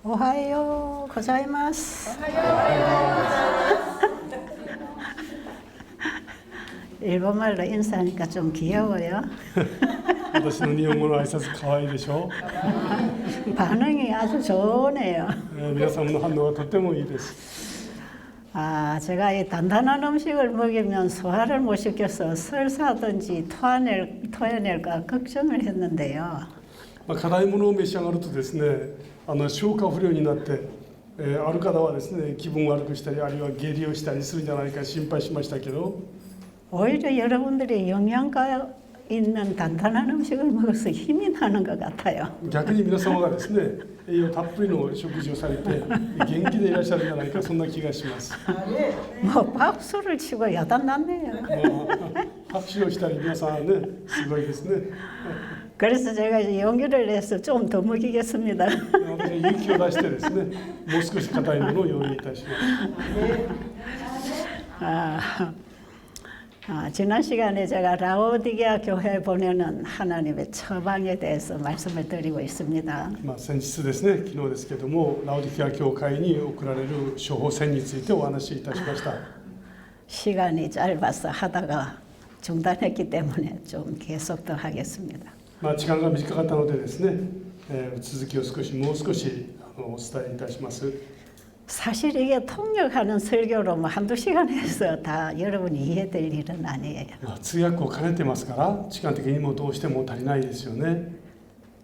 오하요 고자이마스. 일본말로 인사하니까 좀 귀여워요. 私の日本語の挨拶可愛いでしょ 반응이 아주 좋네요. 皆さんの反応がとてもいいです。 아, 제가 이 단단한 음식을 먹이면 소화를 못 시켜서 설사든지 토해낼까 걱정을 했는데요. 辛いものを召し上がるとですね、消化不良になって、ある方はですね、気分悪くしたり、あるいは下痢をしたりするんじゃないか心配しましたけど、 오히려 여러분들이 영양가 있는 단단한 음식을 먹어서 힘이 나는 것 같아요. 逆に皆様がですね、栄養たっぷりの食事をされて元気でいらっしゃるんじゃないか、そんな気がします。 뭐 박수를 치고 야단났네요. 拍手をしたり皆さんね、すごいですね。 그래서 제가 이제 용기를 내서 좀 더 먹이겠습니다. 私は勇気を出してですね、もう少し硬いものを用意いたします。 지난 시간에 제가 라오디게아 교회에 보내는 하나님의 처방에 대해서 말씀을 드리고 있습니다. 先日ですね、昨日ですけども、ラオディケア教会に送られる処方箋についてお話しいたしました。 시간이 짧아서 하다가 중단했기 때문에 좀 계속 더 하겠습니다. 時間が短かったのでですね、続きをもう少しお伝えいたします。 사실 이게 통역하는 설교로 뭐 한두 시간 해서 다 여러분이 이해될 일은 아니에요. 通訳を兼ねてますから、時間的にもどうしても足りないですよね。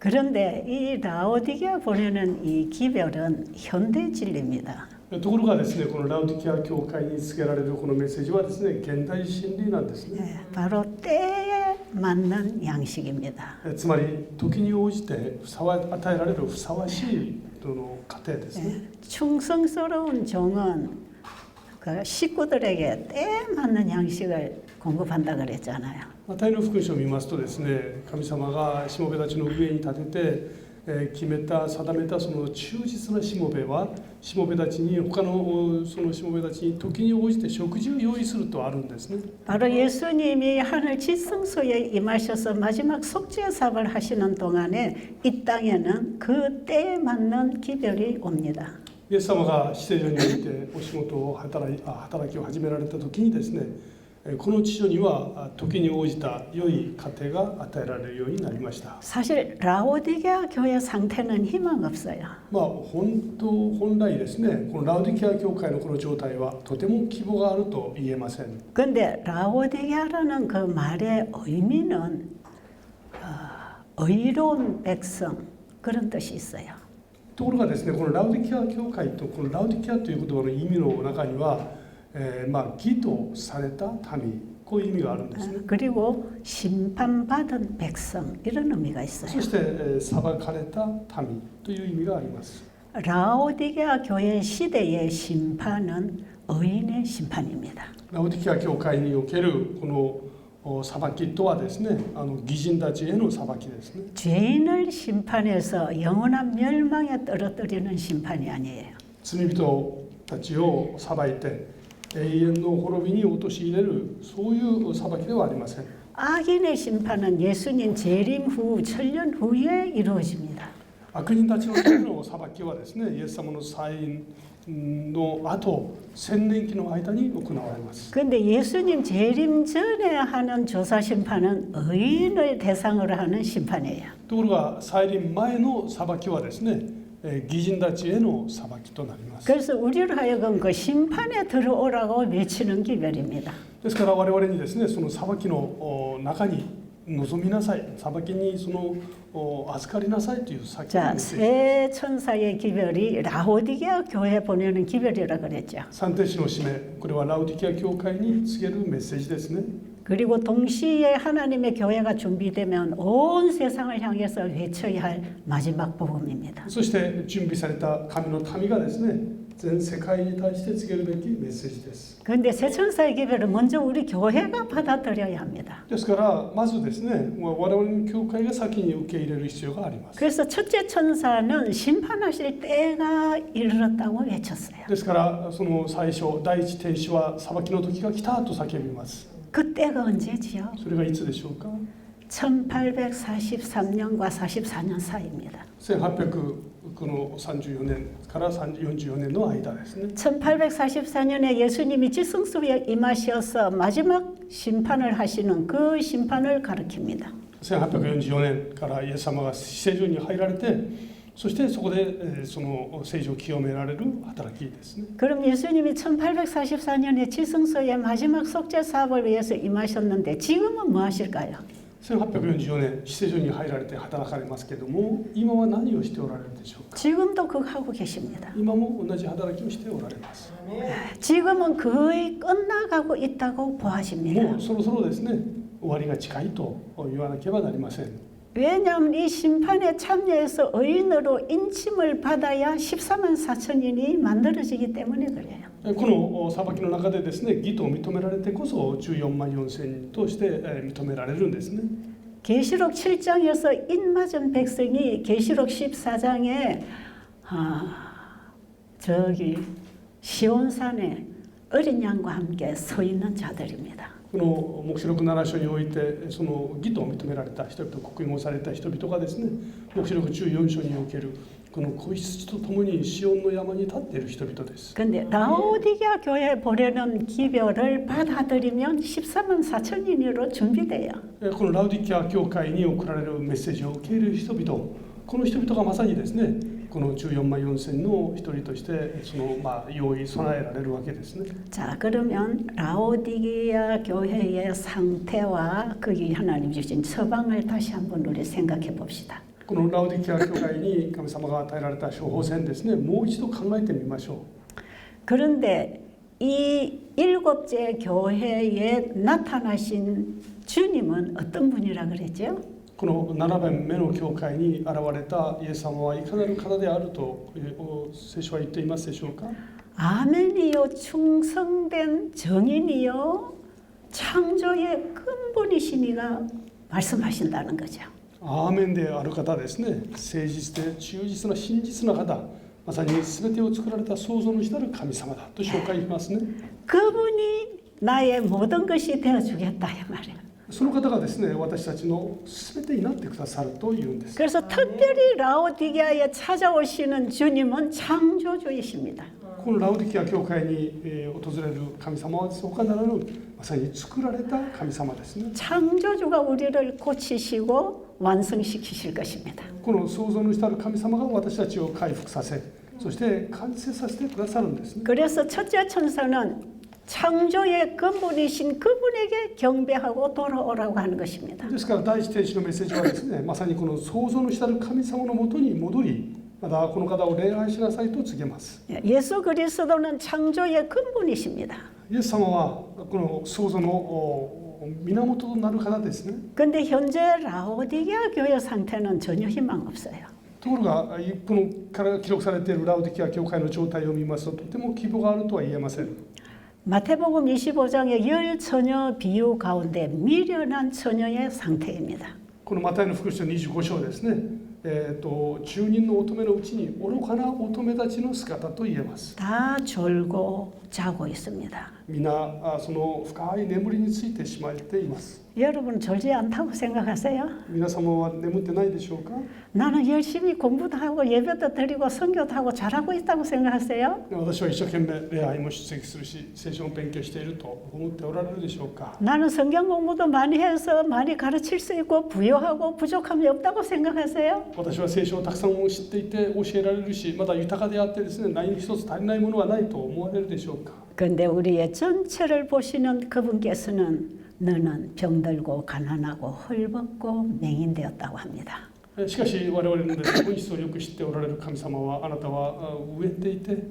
그런데 이 라오디게아 보내는 이 기별은 현대 진리입니다. ところがですね、このラオディケア教会に告げられるこのメッセージはですね、現代真理なんですね。 바로 때에 맞는 양식입니다. つまり時に応じて与えられるふさわしい過程ですね。 충성스러운 종은 그 식구들에게 때에 맞는 양식을 공급한다 그랬잖아요. マタイの福音書を見ますとですね、神様がしもべたちの上に立てて決めた定めたその忠実なしもべはしもべたちに他のそのしもべたちに時に応じて食事を用意するとあるんですね。 바로 예수님이 하늘 지성소에 임하셔서 마지막 속죄 사업을 하시는 동안에 이 땅에는 그 때에 맞는 기별이 옵니다. イエス様が死聖所においてお仕事を働きを始められた時にですね、この地上には時に応じた良い家庭が与えられるようになりました。 사실 라오디게아 교회 상태는 희망 없어요. 本来ですね、このラオディケア教会のこの状態はとても希望があると言えません。 근데 라오디게아라는 그 말의 의미는 의로운 백성 그런 뜻이 있어요. ところがですね、このラオディケア教会とこのラオディケアという言葉の意味の中には、義とされた民、こういう意味があるんですね。 그리고 심판받은 백성 이런 의미가 있어요. そして、裁かれた民という意味があります。 라오디게아 교회 시대의 심판은 의인의 심판입니다. ラオディケア教会におけるこの裁きとはですね、義人たちへの裁きですね。 죄인을 심판해서 영원한 멸망에 떨어뜨리는 심판이 아니에요. 罪人たちを裁いて永遠の滅びに陥れる、そういう裁きではありません。 악인의 심판은 예수님 재림 후 천년 후에 이루어집니다. 悪人たちのための裁きはですね、イエス様の再臨の後千年期の間に行われます。 그런데 예수님 재림 전에 하는 조사 심판은 의인을 대상으로 하는 심판이에요. ところが再臨前の裁きはですね、義人たちへの裁きとなります。 그래서 우리로 하여금 그 심판에 들어오라고 외치는 기별입니다. ですから我々にですね、その裁きの中に臨みなさい、裁きにその預かりなさいという先のメ 자, ッセージ。 새 천사의 기별이 라오디게아 교회에 보내는 기별이라 그랬죠. 三天使の使命、これはラオディケア教会に告げるメッセージですね。 그리고 동시에 하나님의 교회가 준비되면 온 세상을 향해서 외쳐야 할 마지막 복음입니다. そして準備された神の民がですね、全世界に対して告げるべきメッセージです。 그런데 새 천사의 기별은 먼저 우리 교회가 받아들여야 합니다. ですからまずですね、我々の教会が先に受け入れる必要があります。 그래서 첫째 천사는 심판하실 때가 이르렀다고 외쳤어요. ですからその最初第一天使は裁きの時が来たと叫びます。 그때가 언제지요? それがいつでしょうか。 1843년과 44년 사이입니다. 1834年から44年の間ですね。 1844년에 예수님이 지성소에 임하셔서 마지막 심판을 하시는 그 심판을 가리킵니다. 1844年からイエス様が聖所に入られて、そしてそこでその聖所を清められる働きですね。 그럼 예수님이 1844년에 지성소의 마지막 속죄 사업을 위해서 임하셨는데 지금은 뭐 하실까요? 1844年、至聖所に入られて働かれますけれども、今は何をしておられるでしょうか。 지금도 그거 하고 계십니다. 今も同じ働きをしておられます。 지금은 거의 끝나가고 있다고 もう 보아집니다. そろそろですね、終わりが近いと言わなければなりません。 왜냐하면 이 심판에 참여해서 의인으로 인침을 받아야 14만 4천인이 만들어지기 때문에 그래요. この裁きの中でですね、義と認められてこそ14万4千人として認められるんですね。 계시록 7장에서 인맞은 백성이 계시록 14장에 저기 시온산에 어린 양과 함께 서 있는 자들입니다. この黙示録7章においてその義と認められた人々、刻印をされた人々がですね、黙示録14章におけるこの子羊とともにシオンの山に立っている人々です。 근데 라오디게아 교회에 보내는 기별을 받아들이면 14만 4천인으로 준비돼요. このラウディキア教会に送られるメッセージを受け入れる人々、この人々がまさにですね、この14万4千の一人としてその用意備えられるわけですね。 자, 그러면 라오디게아 교회의 상태와 거기 하나님 주신 처방을 다시 한번 우리 생각해 봅시다. このラウディキア教会に神様が与えられた処方箋ですね、もう一度考えてみましょう。 그런데 이 일곱째 교회에 나타나신 주님은 어떤 분이라 그랬죠? この7番目の教会に現れたイエス様はいかなる方であると聖書は言っていますでしょうか。 아멘이요 충성된 정인이요 창조의 근본이시니가 말씀하신다는 거죠. アーメンである方ですね、誠実で忠実な真実な方、まさに全てを作られた創造主なる神様だと紹介しますね。 그분이 나의 모든 것이 되어주겠다 이 말이에요. その方がですね、私たちの全てになってくださるというんです。 그래서 특별히 라오디게아에 찾아오시는 주님은 창조주이십니다. このラウディキア教会に訪れる神様は他ならぬまさに作られた神様ですね。 창조주가 우리를 고치시고 완성시키실 것입니다. この創造主たる神様が私たちを回復させ、そして完成させてくださるんですね。 그래서 첫째 천사는 창조의 근본이신 그분에게 경배하고 돌아오라고 하는 것입니다. ですから第一天使のメッセージはですね、まさにこの創造主たる神様のもとに戻り、またこの方を礼拝しなさいと告げます。 예수 그리스도는 창조의 근본이십니다. イエス様はこの創造の源となる方ですね。 근데 현재 라오디게아 교회 상태는 전혀 희망 없어요. ところがこのから記録されているラウディキア教会の状態を見ますととても希望があるとは言えません。 마태복음 25장의 열 처녀 비유 가운데 미련한 처녀의 상태입니다. このマタイの福音書25章ですね、10人の乙女のうちに愚かな乙女たちの姿と言えます。 다 졸고 자고 있습니다. 皆その深い眠りについてしまっています。 여러분 졸지 않다고 생각하세요? 皆様は眠ってないでしょうか。 나는 열심히 공부도 하고 예배도 드리고 선교도 하고 잘하고 있다고 생각하세요? 私は一生懸命礼拝も出席するし聖書を勉強していると思っておられるでしょうか。 나는 성경 공부도 많이 해서 많이 가르칠 수 있고 부유하고 부족함이 없다고 생각하세요? 私は聖書をたくさん知っていて教えられるし、まだ豊かであってですね、何一つ足りないものはないと思われるでしょうか。 근데 우리의 전체를 보시는 그분께서는 너는 병들고 가난하고 헐벗고 맹인되었다고 합니다. しかし我々の本質をよく知っておられる神様はあなたは飢えていて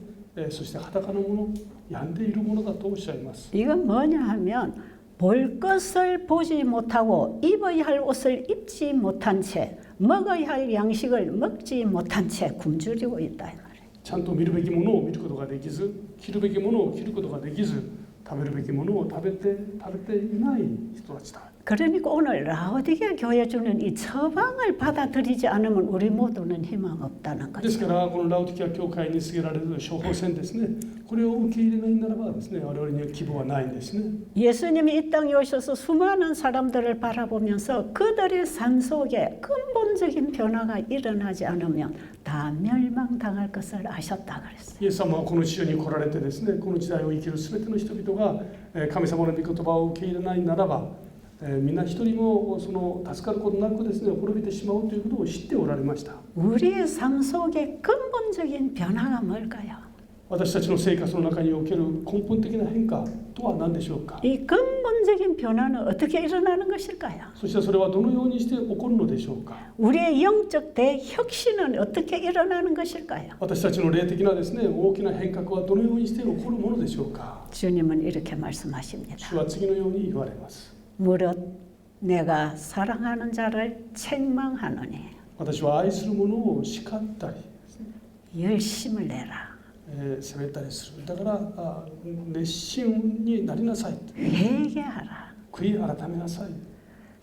そして裸のもの病んでいるものだとおっしゃいます。 이건 뭐냐 하면 볼 것을 보지 못하고 입어야 할 옷을 입지 못한 채 먹어야 할 양식을 먹지 못한 채 굶주리고 있다 이 말이에요. ちゃんと見るべきものを見ることができず、着るべきものを着ることができず、食べるべきものを食べていない人たちだ。 그러니까 오늘 라오디게아 교회 주는 이 처방을 받아들이지 않으면 우리 모두는 희망 없다는 ですか 거죠. らこのラウディケア教会に告げられる処方箋ですね、これを受け入れないならばですね、我々には希望はないんですね。 예수님이 이 땅에 오셔서 수많은 사람들을 바라보면서 그들의 삶 속에 근본적인 변화가 일어나지 않으면 다 멸망당할 것을 아셨다 그랬어요. イエス様はこの地上に来られてですね、この時代を生きるすべての人々が神様の御言葉を受け入れないならば、みんな一人もその助かることなくですね、滅びてしまうということを知っておられました。 우리의 삶 속에 근본적인 변화가 뭘까요? 私たちの生活の中における根本的な変化とは何でしょうか。 이 근본적인 변화는 어떻게 일어나는 것일까요? そしてそれはどのようにして起こるのでしょうか。 우리의 영적 대혁신은 어떻게 일어나는 것일까요? 私たちの霊的なですね、大きな変革はどのようにして起こるものでしょうか。 주님은 이렇게 말씀하십니다. 主は次のように言われます。 무릇 내가 사랑하는 자를 책망하노니 私は愛する者を叱ったり、 열심을 내라. 責めたりする。だから熱心になりなさい。 회개하라. 悔い改めなさい。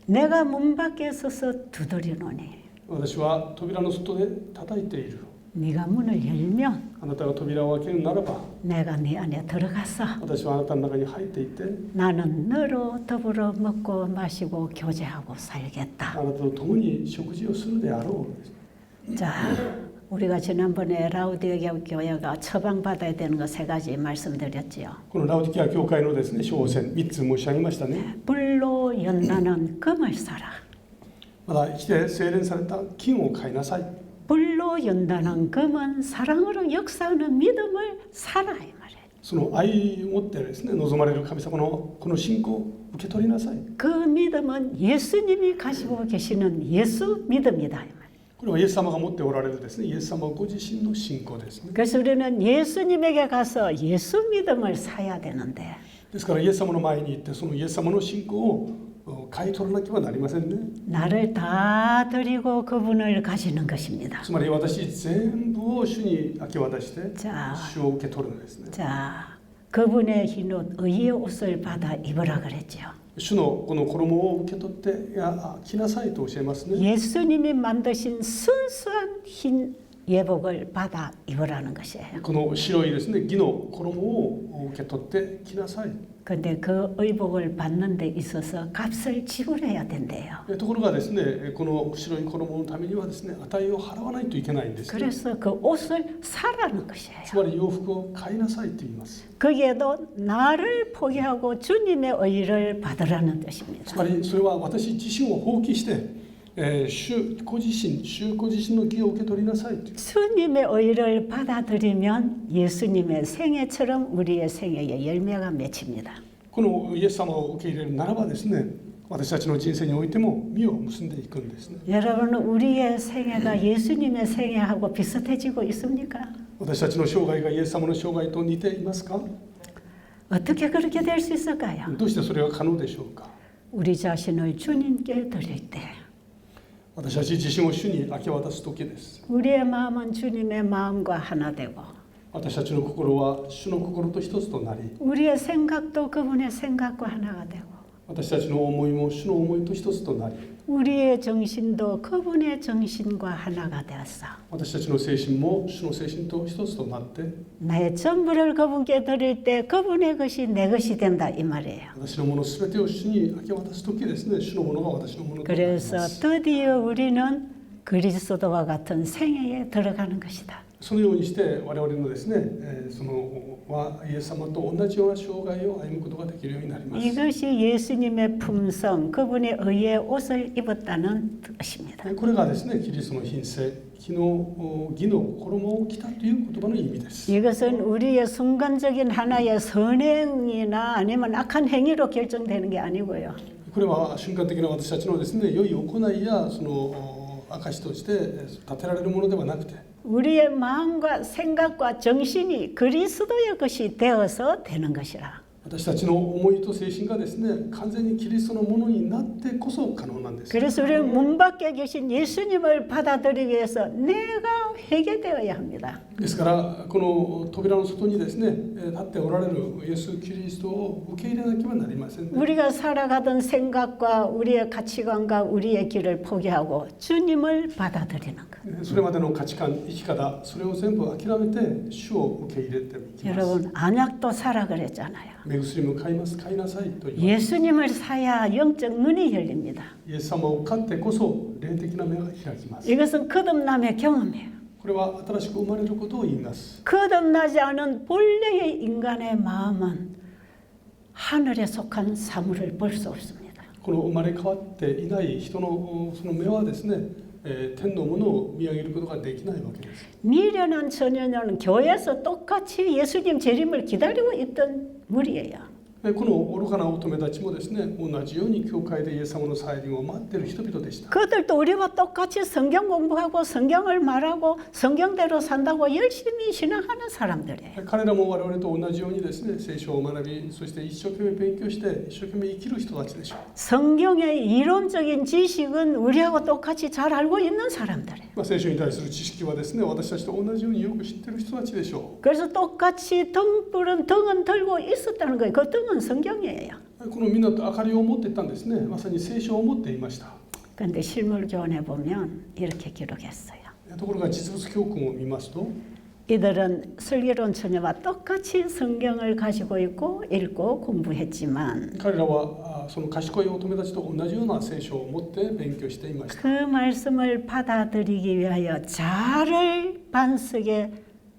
내가 문 밖에 서서 두드리노니 私は扉の外で叩いている。 네가 문을 열면 あなたが扉を開けるならば、 내가 네 안에 들어가서 私はあなたの中に入っていて、 나는 너로 더불어 먹고 마시고 교제하고 살겠다. あなたと共に食事をするであろう。 자, 우리가 지난번에 라우디게아 교회가 처방받아야 되는 거 세 가지 말씀드렸지요. このラウディケア教会のですね、処方箋3つ申し上げましたね。 불로 연단은 금을 사라. まだ生きて精錬された金を買いなさい。 불로 연단한 금은 사랑으로 역사하는 믿음을 사라 이 말이에요. その愛を持ってですね、望まれる神様のこの信仰を受け取りなさい。 그 믿음은 예수님이 가지고 계시는 예수 믿음이다 이 말이에요. これはイエス様が持っておられるですね、イエス様ご自身の信仰ですね。 그래서 우리는 예수님에게 가서 예수 믿음을 사야 되는데 ですからイエス様の前に行ってそのイエス様の信仰を買い取らなければなりませんね。 나를 다 드리고 그분을 가지는 것입니다. つまり私全部を主に明け渡して 자, 主を受け取るのですね。 자, 그분의 흰 옷, 의의 옷을 받아 입으라 그랬죠. 主のこの衣を受け取って着なさいと教えますね。 예수님이 만드신 순수한 흰 예복을 받아 입으라는 것이에요. この白いですね、義の衣を受け取って着なさい。 근데 그 의복을 받는 데 있어서 값을 지불해야 된대요. ところがですね、この白い衣のためにはですね、値を払わないといけないんですね。 그래서 그 옷을 사라는 것이에요. つまり洋服を買いなさいと言います。 거기에도 나를 포기하고 주님의 의를 받으라는 つ 뜻입니다. まりそれは私自身を放棄して、主ご自身の義を受け取りなさいと。 주님의 의를 받아들이면 예수님의 생애처럼 우리의 생애에 열매가 맺힙니다. このイエス様を受け入れるならばですね、私たちの人生においても実を結んでいくんですね。 여러분은 우리의 생애가 예수님의 생애하고 비슷해지고 있습니까? 私たちの生涯がイエス様の生涯と似ていますか？ 어떻게 그렇게 될 수 있을까요? どうしてそれが可能でしょうか？ 우리 자신을 주님께 드릴 때 私たち自身を主に明け渡す時です。 우리의 마음은 주님의 마음과 하나 되고 私たちの心は主の心と一つとなり、 우리의 생각도 그분의 생각과 하나가 되고 私たちの思いも主の思いと一つとなり、 우리의 정신도 그분의 정신과 하나가 되었어. 私たちの精神も主の精神と一つとなって、 나의 전부를 그분께 드릴 때 그분의 것이 내 것이 된다 이 말이에요. 私のものすべてを主に明け渡す時ですね、主のものが私のものとなりま 그래서 す。 드디어 우리는 그리스도와 같은 생애에 들어가는 것이다. そのようにして我々のですね、そのイエス様と同じような生涯を歩むことができるようになります。 이것이 예수님의 품성, 그분의 의의 옷을 입었다는 뜻입니다. これがですね、キリストの品性、義の衣を着たという言葉の意味です。 이것은 우리의 순간적인 하나의 선행이나 아니면 악한 행위로 결정되는 게 아니고요. これは瞬間的な私たちのですね、良い行いやその証として立てられるものではなくて、 우리의 마음과 생각과 정신이 그리스도의 것이 되어서 되는 것이라. 私たちの思いと精神がですね、完全にキリストのものになってこそ可能なんです。 그래서 우리는 문 밖에 계신 예수님을 받아들이기 위해서 내가 회개되어야 합니다. ですからこの扉の外にですね、立っておられるイエス・キリストを受け入れなければなりませんね。 우리가 살아가던 생각과 우리의 가치관과 우리의 길을 포기하고 주님을 받아들이는 것. それまでの価値観、生き方、それを全部諦めて主を受け入れていきます。 여러분 안약도 사라 그랬잖아요. 目薬も買いなさいと言います。 예수님을 사야 영적 눈이 열립니다. イエス様を買ってこそ霊的な目が開きます。 이것은 거듭남의 경험이에요. これは新しく生まれることを言います。 거듭나지 않은 본래의 인간의 마음은 하늘에 속한 사물을 볼 수 없습니다. この生まれ変わっていない人のその目はですね、天のものを見上げることができないわけです。 미련한 처녀는 교회에서 똑같이 예수님 재림을 기다리고 있던 무리예요. この愚かな乙女たちもですね、同じように教会でイエス様の再臨を待っている人々でした。 그들도 우리와 똑같이 성경 공부하고 성경을 말하고 성경대로 산다고 열심히 신앙하는 사람들이에요. 彼らも我々と同じようにですね、聖書を学び、そして一生懸命勉強して一生懸命生きる人たちでしょう。 성경의 이론적인 지식은 우리하고 똑같이 잘 알고 있는 사람들이에요. 聖書に対する知識はですね、私たちと同じようによく知っている人たちでしょ 그래서 똑같이 등은 들고 있었다는 거예요. 그 등은 성경이에요. う。このみんなと明かりを持っていったんですね。まさに聖書を持っていました。 그런데 실물교훈에 보면 이렇게 기록했어요. ところが実物教訓を見ますと、 이들은 슬기로운 처녀와 똑같이 성경을 가지고 있고 읽고 공부했지만 彼らはその賢い乙女たちと同じような聖書を持って勉強していました。 그 말씀을 받아들이기 위하여 자를 반석에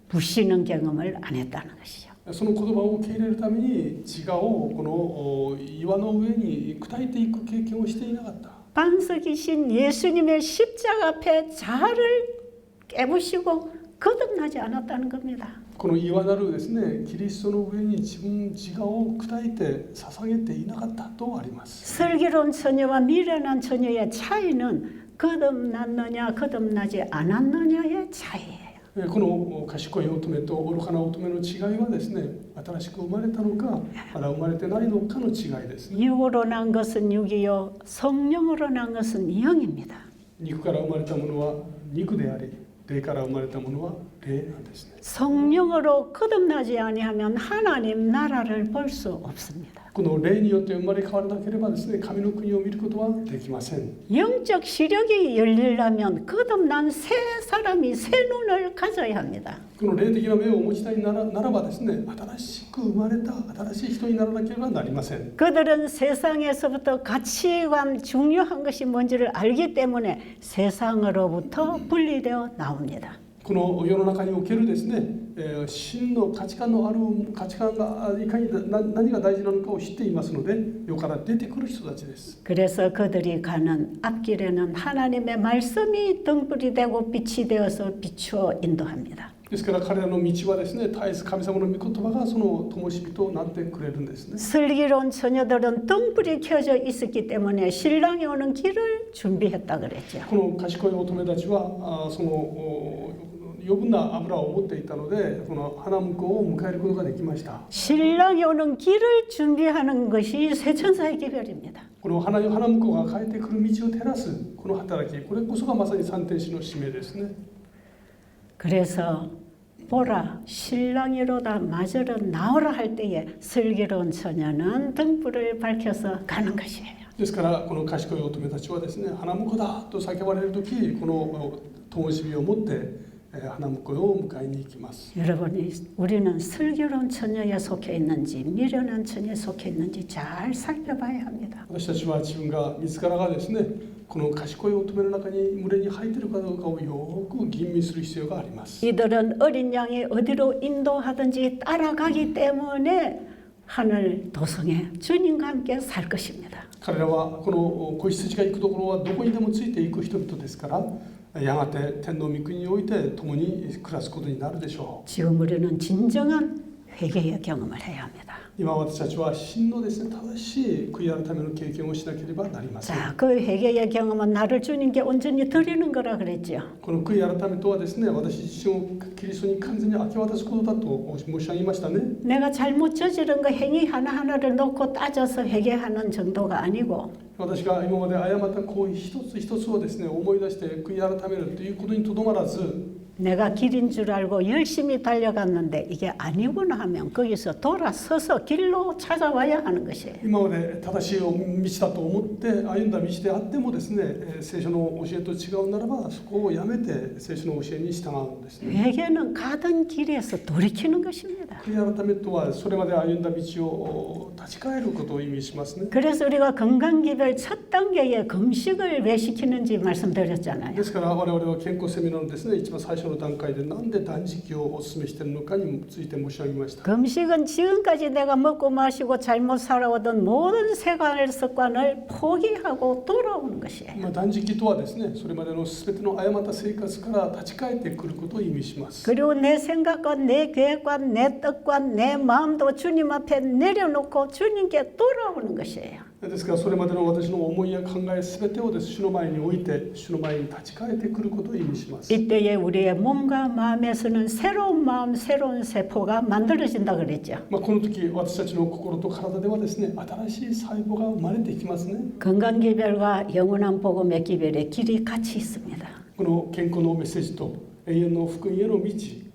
부시는 경험을 안 했다는 것이죠. その言葉を受け入れるために自我をこの岩の上に砕いていく経験をしていなかった。 반석이신 예수님의 십자가 앞에 자를 깨부시고 거듭나지 않았다는 겁니다. この岩なるですね、キリストの上に自我を砕いて捧げていなかったとあります。 슬기로운 처녀와 미련한 처녀의 차이는 거듭났느냐 거듭나지 않았느냐의 차이예요. この賢い乙女と愚かな乙女の違いはですね、新しく生まれたのかまだ生まれてないのかの違いです。 육으로 난 것은 육이요 성령으로 난 것은 영입니다. 肉から生まれたものは肉であり、霊から生まれたものは霊なんですね。 성령으로 거듭나지 아니하면 하나님 나라를 볼 수 없습니다. この霊によって生まれ変わらなければですね、神の国を見ることはできません。 영적 시력이 열리려면 거듭난 새 사람이 새 눈을 가져야 합니다. この霊的な目を持ちたいならばですね、新しく生まれた新しい人にならなければなりません。 그들은 세상에서부터 가치관 중요한 것이 뭔지를 알기 때문에 세상으로부터 분리되어 나옵니다. この世の中におけるですね、真の価値観のある価値観がいかに何が大事なのかを知っていますので、世から出てくる人たちです。 그래서 그들이 가는 앞길에는 하나님의 말씀이 등불이 되고 빛이 되어서 비추어 인도합니다. ですから彼らの道はですね、絶えず神様の御言葉がその灯火となってくれるんですね。 슬기로운 처녀들은 등불이 켜져 있었기 때문에 신랑이 오는 길을 준비했다 그랬죠. この賢い乙女たちはその余分な油を持っていたので、この花婿を迎えることができました。 신랑이 오는 길을 준비하는 것이 세천사의 기별입니다. この花婿が帰ってくる道を照らすこの働き、これこそがまさに三天使の使命ですね。 그래서 보라 신랑이로다 마저로 나오라 할 때에 슬기로운 처녀는 등불을 밝혀서 가는 것이에요. ですからこの賢い乙女たちはですね、花婿だと叫ばれるとき、この灯火を持って花婿を迎えに行きます。 우리는 슬기로운 처녀에 속해 있는지 미련한 처녀에 속해 있는지 잘 살펴봐야 합니다. 私たちは自分が自らがですね、この賢い乙女の中に群れに入っているかどうかをよく吟味する必要があります。 이들은 어린 양이 어디로 인도하든지 따라가기 때문에 하늘 도성에 주님과 함께 살 것입니다. 彼らはこの子羊が行くところはどこにでもついていく人々ですから、やがて天の御国において共に暮らすことになるでしょう。 지금 우리는 진정한 회개의 경험을 해야 합니다. 今私たちは真のですね正しい悔い改めの経験をしなければなりません。 자, 그 회개의 경험은 나를 주님께 온전히 드리는 거라 그랬죠. この悔い改めとはですね、私自身をキリストに完全に明け渡すことだと申し上げましたね。 내가 잘못 저지른 거 행위 하나하나를 놓고 따져서 회개하는 정도가 아니고 私が今まで誤った行為一つ一つをですね思い出して悔い改めるということにとどまらず、 내가 길인 줄 알고 열심히 달려갔는데 이게 아니구나 하면 거기서 돌아서서 길로 찾아와야 하는 것이에요. 今まで正しい道だと思って歩んだ道であってもですね、聖書の教えと違うならばそこをやめて聖書の教えに従うんですね。 회개는 가던 길에서 돌이키는 것입니다. 悔い改めとはそれまで歩んだ道を立ち返ることを意味しますね。 그래서 우리가 건강기별 첫 단계에 금식을 왜 시키는지 말씀드렸잖아요. ですから我々は健康セミナーのですね一番最初の段階でなんで断食をお勧めしているのかについて申し上げました。 금식은 지금까지 내가 먹고 마시고 잘못 살아오던 모든 생활 습관을 포기하고 돌아오는 것이에요. 断食とはですね、それまでのすべての誤った生活から立ち返ってくることを意味します。 그리고 내 생각과 내 계획과 내 뜻과 내 마음도 주님 앞에 내려놓고 주님께 돌아오는 것이에요. ですからそれまでの私の思いや考えすべてをです主の前に置いて主の前に立ち返ってくることを意味します。 이때에 우리의 몸과 마음에서는 새로운 마음, 새로운 세포가 만들어진다 그랬죠. この時私たちの心と体ではですね新しい細胞が生まれてきますね。 건강기별과 영원한 복음의 기별의 길이 같이 있습니다. この健康のメッセージと永遠の福音への道、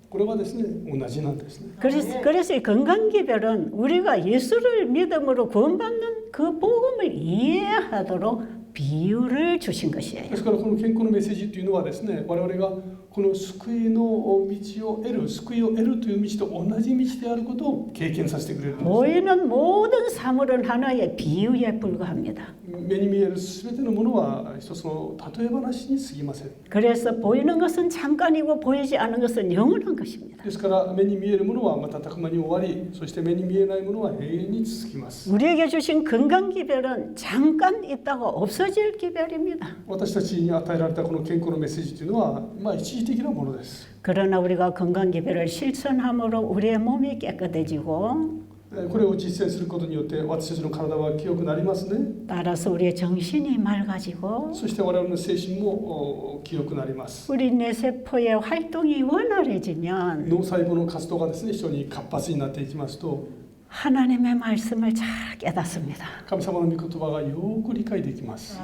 これはですね同じなんですね。 그래서 이 건강기별은 우리가 예수를 믿음으로 구원받는 그 복음을 이해하도록 비유를 주신 것이에요. ですからこの健康のメッセージというのはですね我々がこの救いの道を得る救いを得るという道と同じ道であることを経験させてくれるんです。 보이는 모든 사물은 하나의 비유에 불과합니다. 目に見えるすべてのものは一つの例え話に過ぎません。 그래서 보이는 것은 잠깐이고 보이지 않은 것은 영원한 것입니다. ですから目に見えるものはまたたく間に終わり、そして目に見えないものは永遠に続きます。 우리에게 주신 건강기별은 잠깐 있다가 없어질 기별입니다. 私たちに与えられたこの健康のメッセージというのは一時的なものです。 그러나 우리가 건강기별을 실천함으로 우리의 몸이 깨끗해지고 これを実践することによって私たちの体は清くなりますね。 따라서 우리의 정신이 맑아지고 そして我々の精神も清くなります。 우리 뇌세포의 활동이 원활해지면 脳細胞の活動がですね非常に活発になっていきますと 하나님의 말씀을 잘 깨닫습니다. 神様の御言葉がよく理解できます。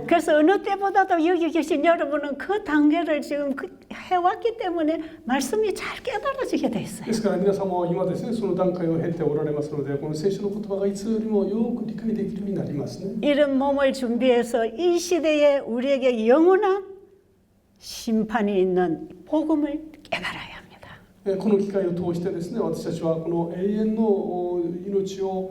그래서 어느 때보다도 여기 계신 여러분은 그 단계를 지금 해왔기 때문에 말씀이 잘 깨달아지게 돼 있어요. ですから皆様は今ですねその段階を経ておられますのでこの聖書の言葉がいつよりもよく理解できるようになりますね。 이런 몸을 준비해서 이 시대에 우리에게 영원한 심판이 있는 복음을 깨달아야 합니다. この機会を通してですね私たちはこの永遠の命を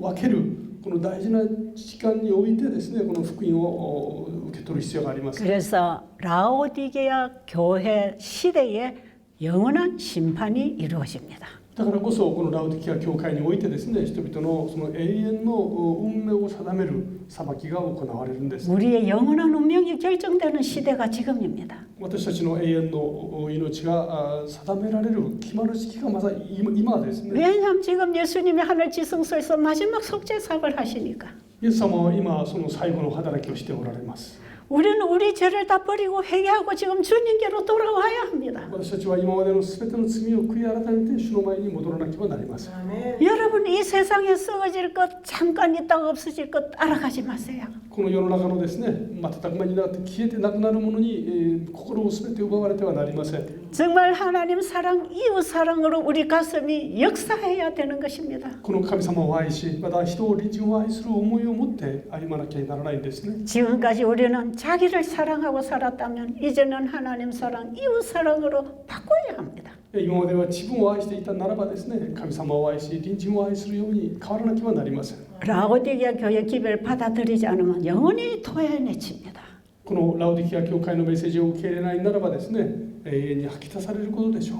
分けるこの大事な時間においてですねこの福音を受け取る必要があります。 그래서 라오디게아 교회 시대에 영원한 심판이 이루어집니다. だからこそこのラウディキア教会においてですね人々のその永遠の運命を定める裁きが行われるんです。 우리의 영원한 운명이 결정되는 시대가 지금입니다. 私たちの永遠の命が定められる決まる時期がまさに今ですね。 왜냐하면 지금 예수님이 하늘 지성소에서 마지막 속죄사를 하시니까. イエス様は今その最後の働きをしておられます。 우리는 우리 죄를 다 버리고 회개하고 지금 주님께로 돌아와야 합니다. 私たちは今までのすべての罪を悔い改めて主の前に戻らなければなりません。 여러분 이 세상에 썩어질 것 잠깐 있다가 없어질 것 따라가지 마세요. この世の中のですね瞬く間になって消えてなくなるものに心をすべて奪われてはなりません。 정말 하나님 사랑, 이웃 사랑으로 우리 가슴이 역사해야 되는 것입니다. この神様を愛しまた人を隣人を愛する思いを持って歩まなきゃならないんですね。 지금까지 우리는 자기를 사랑하고 살았다면 이제는 하나님 사랑, 이웃 사랑으로 바꿔야 합니다. 今までは自分を愛していたならばですね神様を愛し隣人を愛するように変わらなければなりません。 라오디게아 교회 기별 받아들이지 않으면 영원히 토해내칩니다. このラウディキア教会のメッセージを受け入れないならばですね永遠に吐き出されることでしょう。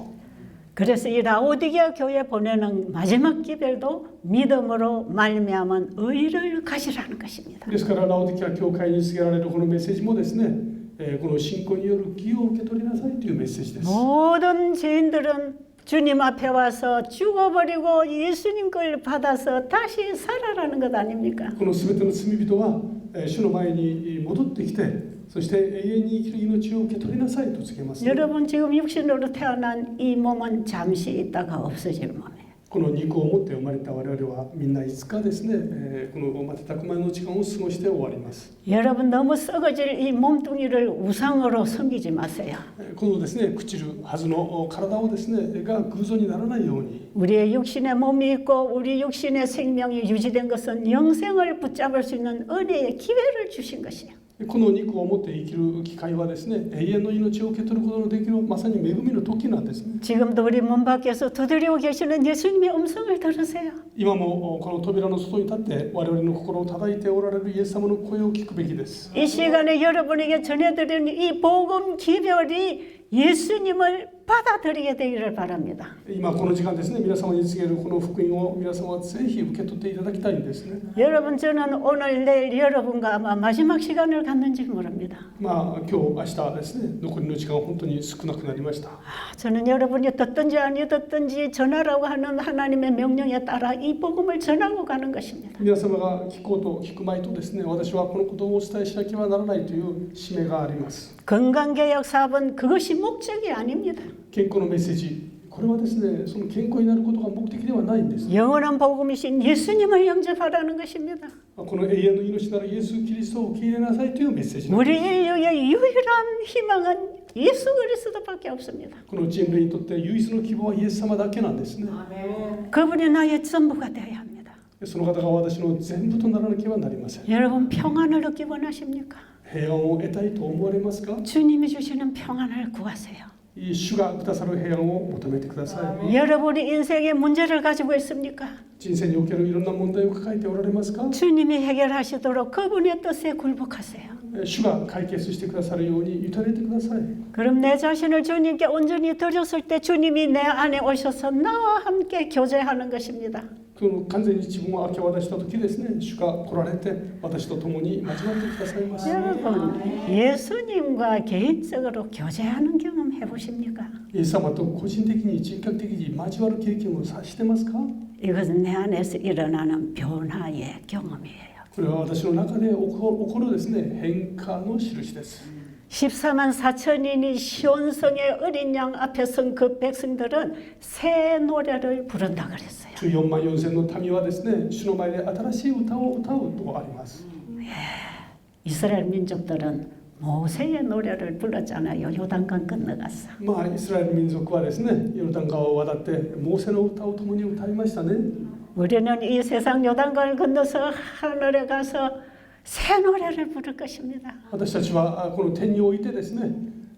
그래서 이 라오디게아 교회 보내는 마지막 기별도 믿음으로 말미암은 의를 가지라는 것입니다. ですからラウディキア教会に告げられるこのメッセージもですねこの信仰による義を受け取りなさいというメッセージです。 모든 죄인들은 주님 앞에 와서 죽어버리고 예수님 걸 받아서 다시 살아라는 것 아닙니까? このすべての罪人は主の前に戻ってきて、そして永遠に生きる命を受け取りなさいと告げます、ね。 여러분 지금 육신으로 태어난 이 몸은 잠시 있다가 없어질 몸이에요. この肉を持って生まれた我々はみんないつかですね、この瞬く間の時間を過ごして終わります。 여러분 너무 썩어질 이 몸뚱이를 우상으로 섬기지 마세요. このですね朽ちるはずの体をですねが偶像にならないように。 우리의 육신의 몸이 있고 우리 육신의 생명이 유지된 것은 영생을 붙잡을 수 있는 은혜의 기회를 주신 것이에요. この肉を持って生きる機会はですね、永遠の命を受け取ることのできるまさに恵みの時なんですね。 지금도 우리 문 밖에서 두드리고 계시는 예수님의 음성을 들으세요. 今もこの扉の外に立って我々の心を叩いておられるイエス様の声を聞くべきです。 이 시간에 여러분에게 전해드리는 이 복음 기별이 예수님을 받아들이게 되기를 바랍니다. 今この時間ですね、皆様に告げるこの福音を皆様はぜひ受け取っていただきたいんですね。 여러분 저는 오늘 내일 여러분과 아마 마지막 시간을 갖는지 모릅니다. まあ今日明日ですね、残りの時間は本当に少なくなりました。 저는 여러분이 듣든지 아니 듣든지 전하라고 하는 하나님의 명령에 따라 이 복음을 전하고 가는 것입니다. 皆様が聞こうと聞く前とですね、私はこのことをお伝えしなければならないという使命があります。 건강개혁 사업은 그것이 목적이 아닙니다. 健康のメッセージ、これはですね、その健康になることが目的ではないんです。 영원한 복음이신 예수님을 영접하라는 것입니다. この永遠の命なるイエス・キリストを受け入れなさいというメッセージなん 우리 です。 인류의 유일한 희망은 예수 그리스도밖에 없습니다. この人類にとって唯一の希望はイエス様だけなんですね。 그분이 나의 전부가 되어야 합니다. その方が私の全部とならなければなりません。 여러분 평안을 얻기 원하십니까? 平安を得たいと思われますか？ 주님이 주시는 평안을 구하세요. 主がくださる平安を求めてください。 여러분이 인생에 문제를 가지고 있습니까? 人生におけるいろんな問題を抱えておられますか？ 주님이 해결하시도록 그분의 뜻에 굴복하세요. 主が解決してくださるように委ねてください。 그럼 내 자신을 주님께 온전히 드렸을 때 주님이 내 안에 오셔서 나와 함께 교제하는 것입니다. この完全に自分を明け渡した時ですね、主が来られて私と共に交わってくださいます。 여러분 예수님과 개인적으로 교제하는 경험 해보십니까? イエス様と個人的に人格的に交わる経験をさしてますか？ 이것은 내 안에서 일어나는 변화의 경험이에요. これは私の中で起こるですね、変化の印です。 14만 4천인이 시온성의 어린 양 앞에 선 그 백성들은 새 노래를 부른다 그랬어요. 14万4千の民はですね、主の前で新しい歌を歌うとあります。 이스라엘 민족들은 모세의 노래를 불렀잖아요. 요단강 건너가서. まあイスラエル民族はですね、ヨルダン川を渡ってモーセの歌を共に歌いましたね。 우리는 이 세상 요단강을 건너서 하늘에 가서 새 노래를 부를 것입니다. 私たちはこの天においてですね、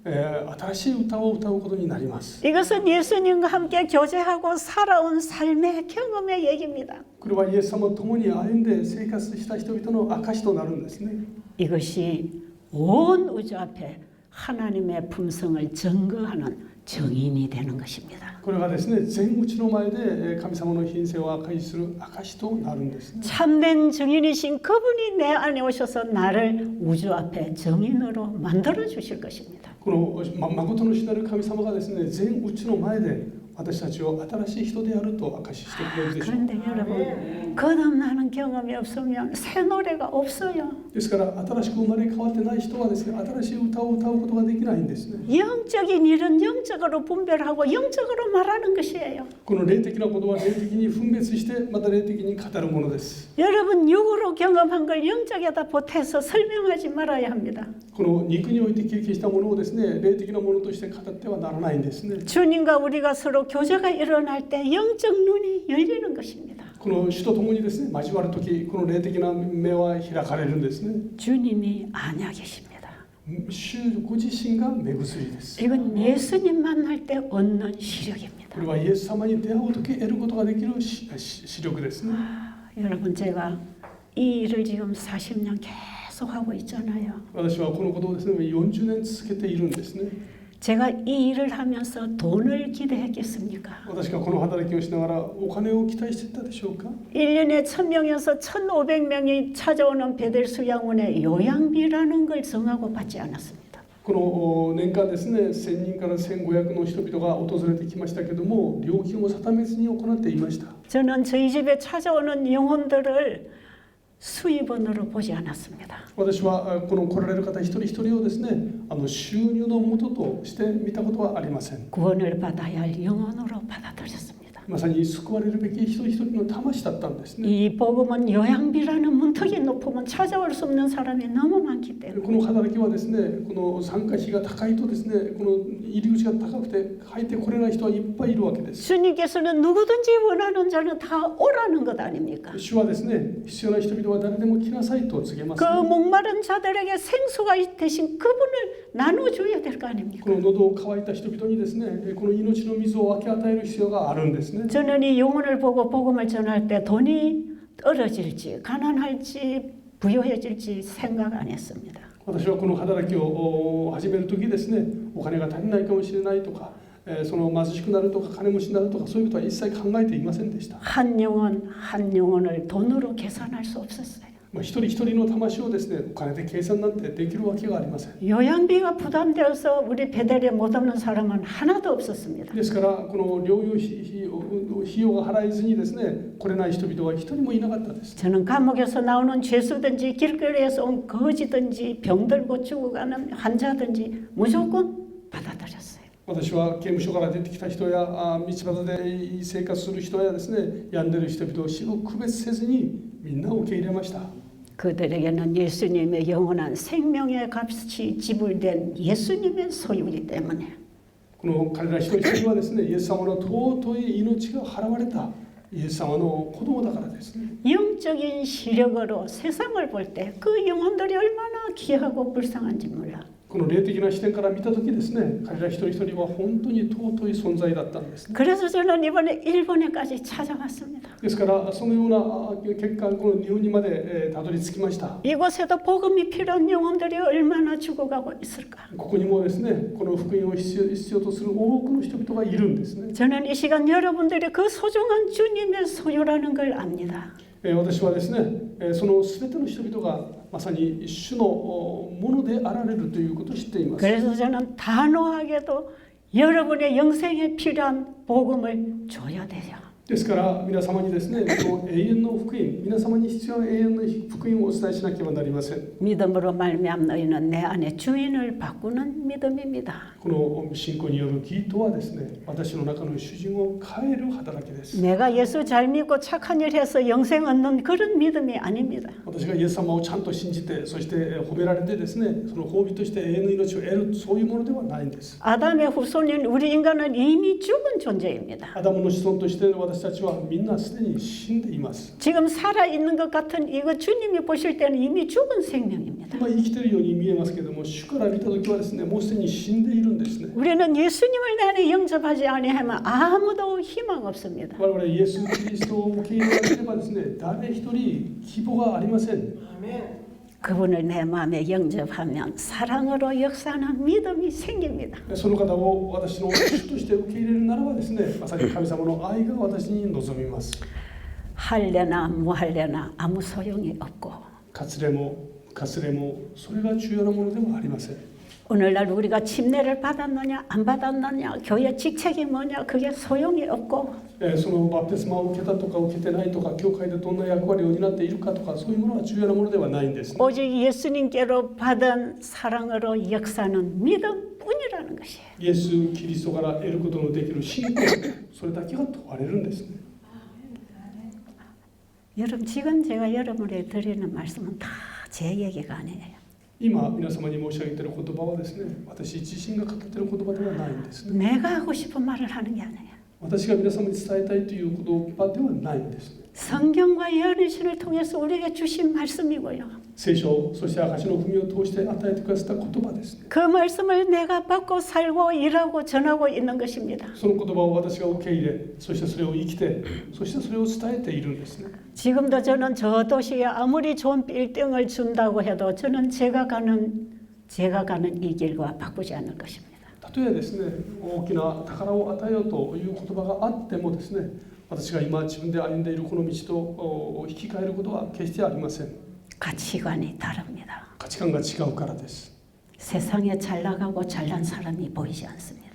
新しい歌を歌うことになります。 이것은 예수님과 함께 교제하고 살아온 삶의 경험의 얘기입니다. これはイエス様と共に歩んで生活した人々の証となるんですね。 이것이 온 우주 앞에 하나님의 품성을 증거하는 증인이 되는 것입니다. これがですね、全宇宙の前で神様の品性を明かしする証となるんですね。 참된 증인이신 그분이 내 안에 오셔서 나를 우주 앞에 증인으로 만들어 주실 것입니다. この誠の主なる神様がですね、全宇宙の前で私たちを新しい人であると証ししてくれるでしょう。 그런데 여러분 거듭나는 경험이 없으면 새 노래가 없어요. ですから新しく生まれ変わってない人はですね、新しい歌を歌うことができないんですね。 영적인 일은 영적으로 분별하고 영적으로 말하는 것이에요. この霊的なことは霊的に分別してまた霊的に語るものです。 여러분 육으로 경험한 걸 영적에다 보태서 설명하지 말아야 합니다. この肉において経験したものをですね、霊的なものとして語ってはならないんですね。 주님과 우리가 서로 교제가 일어날 때 영적 눈이 열리는 것입니다. この主と共にですね、交わるとき、この霊的な目は開かれるんですね。 주님이 안약이십니다. 主ご自身が目薬です。 이건 예수님 만날 때 얻는 시력입니다. これはイエス様に出会うとき得ることができる視力ですね。 여러분 제가 이 일을 지금 40년 계속 하고 있잖아요. 私はこのことをですね、40年続けているんですね。 제가 이 일을 하면서 돈을 기대했겠습니까? 私がこの働きをしながらお金を期待していたでしょうか？ 1년에 1000명에서 1500명이 찾아오는 베델 수양원의 요양비라는 걸 정하고 받지 않았습니다. この年間ですね、1000人から1500の人々が訪れてきましたけども、料金を定めずに行っていました。 저는 저희 집에 찾아오는 영혼들을 수입원으로 보지 않았습니다. 私はこの来られる方一人一人をですね、収入の元として見たことはありません。 구원을 받아야 할 영혼으로 받아들였습니다. まさに救われるべき一人一人の魂だったんですね。 이 복음은 요양비라는 문턱이 높으면 찾아올 수 없는 사람이 너무 많기 때문에 この働きはですね、この参加費が高いとですね、この入り口が高くて入ってこれない人はいっぱいいるわけです。 주님께서는 누구든지 원하는 자는 다 오라는 것 아닙니까? 主はですね、必要な人々は誰でも来なさいと告げます、 그 ね。 목마른 자들에게 생수가 되신 그분을 나눠줘야 될 거 아닙니까? この喉を渇いた人々にですね、この命の水を分け与える必要があるんですね。 저는 이 영혼을 보고 복음을 전할 때 돈이 떨어질지 가난할지 부유해질지 생각 안 했습니다. 私はこの働きを始める時ですね、お金が足りないかもしれないとか、その貧しくなるとか金持ちになるとかそういうことは一切考えていませんでした。 한 영혼 한 영혼을 돈으로 계산할 수 없었어요. 一人一人の魂をですね、お金で計算なんてできるわけがありません。 요양비가 부담되어서 우리 배달에 못 오는 사람은 하나도 없었습니다. ですからこの療養費用が払えずにですね、来れない人々は一人もいなかったです。 저는 감옥에서 나오는 죄수든지 길거리에서 온 거지든지 병들고 죽어가는 환자든지 무조건 받아들였어요. 私は刑務所から出てきた人や道端で生活する人やですね、病んでる人々を死を区別せずにみんなを受け入れました。 그들에게는 예수님의 영원한 생명의 값이 지불된 예수님의 소유이기 때문에 この彼ら一人一人はですね、イエス様の尊い命が払われたイエス様の子供だからですね。 영적인 시력으로 세상을 볼 때 그 영혼들이 얼마나 귀하고 불쌍한지 몰라. この霊的な視点から見たときですね、彼ら一人一人は本当に尊い存在だったんですね。 그래서 저는 이번에 일본에까지 찾아왔습니다. ですからそのような結果、この日本にまでたどり着きました。 이곳에도 복음이 필요한 영혼들이 얼마나 죽어가고 있을까. ここにもですね、この福音を必要とする多くの人々がいるんですね。 저는 이 시간 여러분들이 그 소중한 주님의 소유라는 걸 압니다. 私はですね、その全ての人々がまさに主のものであられるということを知っています。 그래서 저는 단호하게도 여러분의 영생에 필요한 복음을 줘야 돼요. ですから皆様にですね、この永遠の福音、皆様に必要な永遠の福音をお伝えしなければなりません。 믿음으로 말미암아 너희는 내 안에 주인을 바꾸는 믿음입니다. この信仰による義とはですね、私の中の主人を変える働きです。 내가 예수 잘 믿고 착한 일 해서 영생 얻는 그런 믿음이 아닙니다. 私がイエス様をちゃんと信じて、そして褒められてですね、その褒美として永遠の命を得る、そういうものではないんです。 아담의 후손인 우리 인간은 이미 죽은 존재입니다. アダムの子孫として私たちはみんなすでに死んでいます。 지금 살아있는 것 같은 이거 주님이 보실 때는 이미 죽은 생명입니다. 今生きているように見えますけども、主から見たときはですね、もうすでに死んでいるんですね。 우리는 예수님을 내 안에 영접하지 아니하면 아무도 희망 없습니다. 我々イエス・キリストを受け入れなければですね、誰一人希望がありません。 그분을 내 마음에 영접하면 사랑으로 역사하는 믿음이 생깁니다. その方を私の主として受け入れるならばですね、まさに神様の愛が私に望みます。 할래나 무할래나 아무 소용이 없고 かつれもそれが重要なものではありません。 오늘날 우리가 침례를 받았느냐 안 받았느냐 교회 직책이 뭐냐 그게 소용이 없고 そのバプテスマを受けたとか受けてないとか、教会でどんな役割を担っているかとか、そういうものは重要なものではないんです、ね。 오직 예수님께로 받은 사랑으로 역사하는 믿음뿐이라는 것이에요. イエス・キリストから得ることのできる信仰、それだけが問われるんですね。 여러분 지금 제가 여러분에게 드리는 말씀은 다 제 얘기가 아니에요. 今皆様に申し上げている言葉はですね、私自身が語っている言葉ではないんですね。 내가 하고 싶은 말을 하는 게 아니에요. 私が皆様に伝えたいという言葉ではないんですね。 성경과 예언의 신을 통해서 우리에게 주신 말씀이고요. 聖書、そして証の文を通して与えてくださった言葉ですね。 그 말씀을 내가 받고 살고 일하고 전하고 있는 것입니다. その言葉を私が受け入れ、そしてそれを生きて、そしてそれを伝えているんですね。 지금도 저는 저 도시에 아무리 좋은 빌딩을 준다고 해도 저는 제가 가는 이 길과 바꾸지 않을 것입니다. たとえですね、大きな宝を与えようという言葉があってもですね、私が今自分で歩んでいるこの道と引き換えることは決してありません。 가치관이 다릅니다. 価値観が違うからです。 세상에 잘 나가고 잘난 사람이 보이지 않습니다.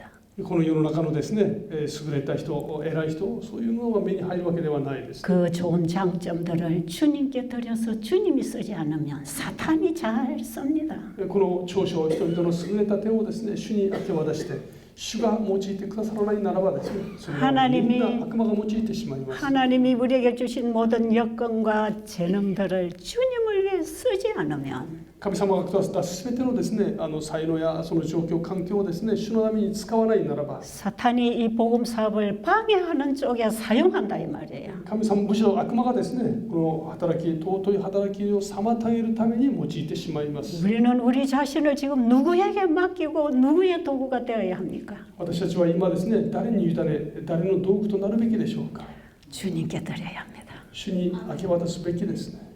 この世の中のですね、優れた人、偉い人、そういうのが目に入るわけではないです。 그 좋은 장점들을 주님께 드려서 주님이 쓰지 않으면 사탄이 잘 씁니다. この長所、人々の優れた点をですね、主に明け渡して、主が用いてくださらないならばですね、それはみんな悪魔が用いてしまいます。 하나님이 우리에게 주신 모든 여건과 재능들을 주님을 위해 쓰지 않으면 神様がくださったすべてのですね、才能やその状況、環境をですね、主のために使わないならば、 사탄이 이 복음 사업을 방해하는 쪽에 사용한다 이 말이에요. 神様むしろ悪魔がですね、この働き、尊い働きを妨げるために用いてしまいます。 우리는 우리 자신을 지금 누구에게 맡기고 누구의 도구가 되어야 합니까? 私たちは今ですね、誰に委ね、誰の道具となるべきでしょうか。 주님께 드려야 합니다. 主に明け渡すべきですね。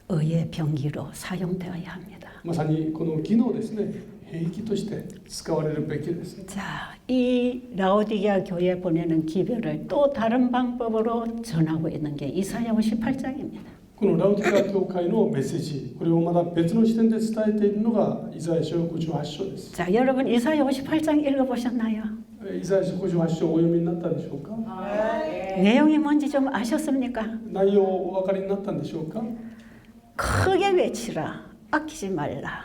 의의 병기로 사용되어야 합니다. まさにこの技能ですね、兵器として使われるべきですね。 자, 이 라오디게아 교회에 보내는 기별을 또 다른 방법으로 전하고 있는 게 이사야 58장입니다. このラウディカ教会のメッセージ、これをまだ別の視点で伝えているのがイザヤ書58章です。 자, 여러분 이사야 58장 읽어보셨나요? イザヤ書58章をお読みになったんでしょうか。 내용이 뭔지 좀 아셨습니까? 内容をお分かりになったんでしょうか。 크게 외치라. 아끼지 말라.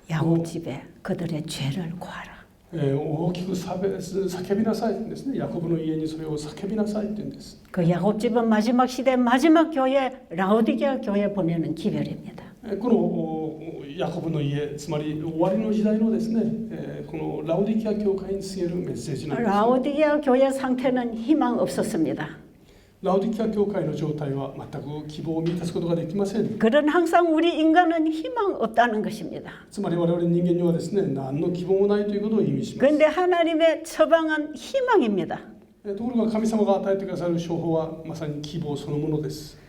야곱집에 그들의 죄를 구하라. 大きく叫びなさいってですね。ヤコブの家にそれを叫びなさいって言うんです。 그 야곱집은 마지막 시대 마지막 교회 라오디게아 교회에 보내는 기별입니다. このヤコブの家、つまり終わりの時代のですね、このラオディケア教会に告げるメッセージなんです。 라오디게아 교회 상태는 희망 없었습니다. ラオディケア教会の状態は全く希望を満たすことができません。 그런 항상 우리 인간은 희망 없다는 것입니다. つまり我々人間にはですね、何の希望もないということを意味します。 그런데 하나님의 처방은 희망입니다. ところが神様が与えてくださる処方はまさに希望そのものです。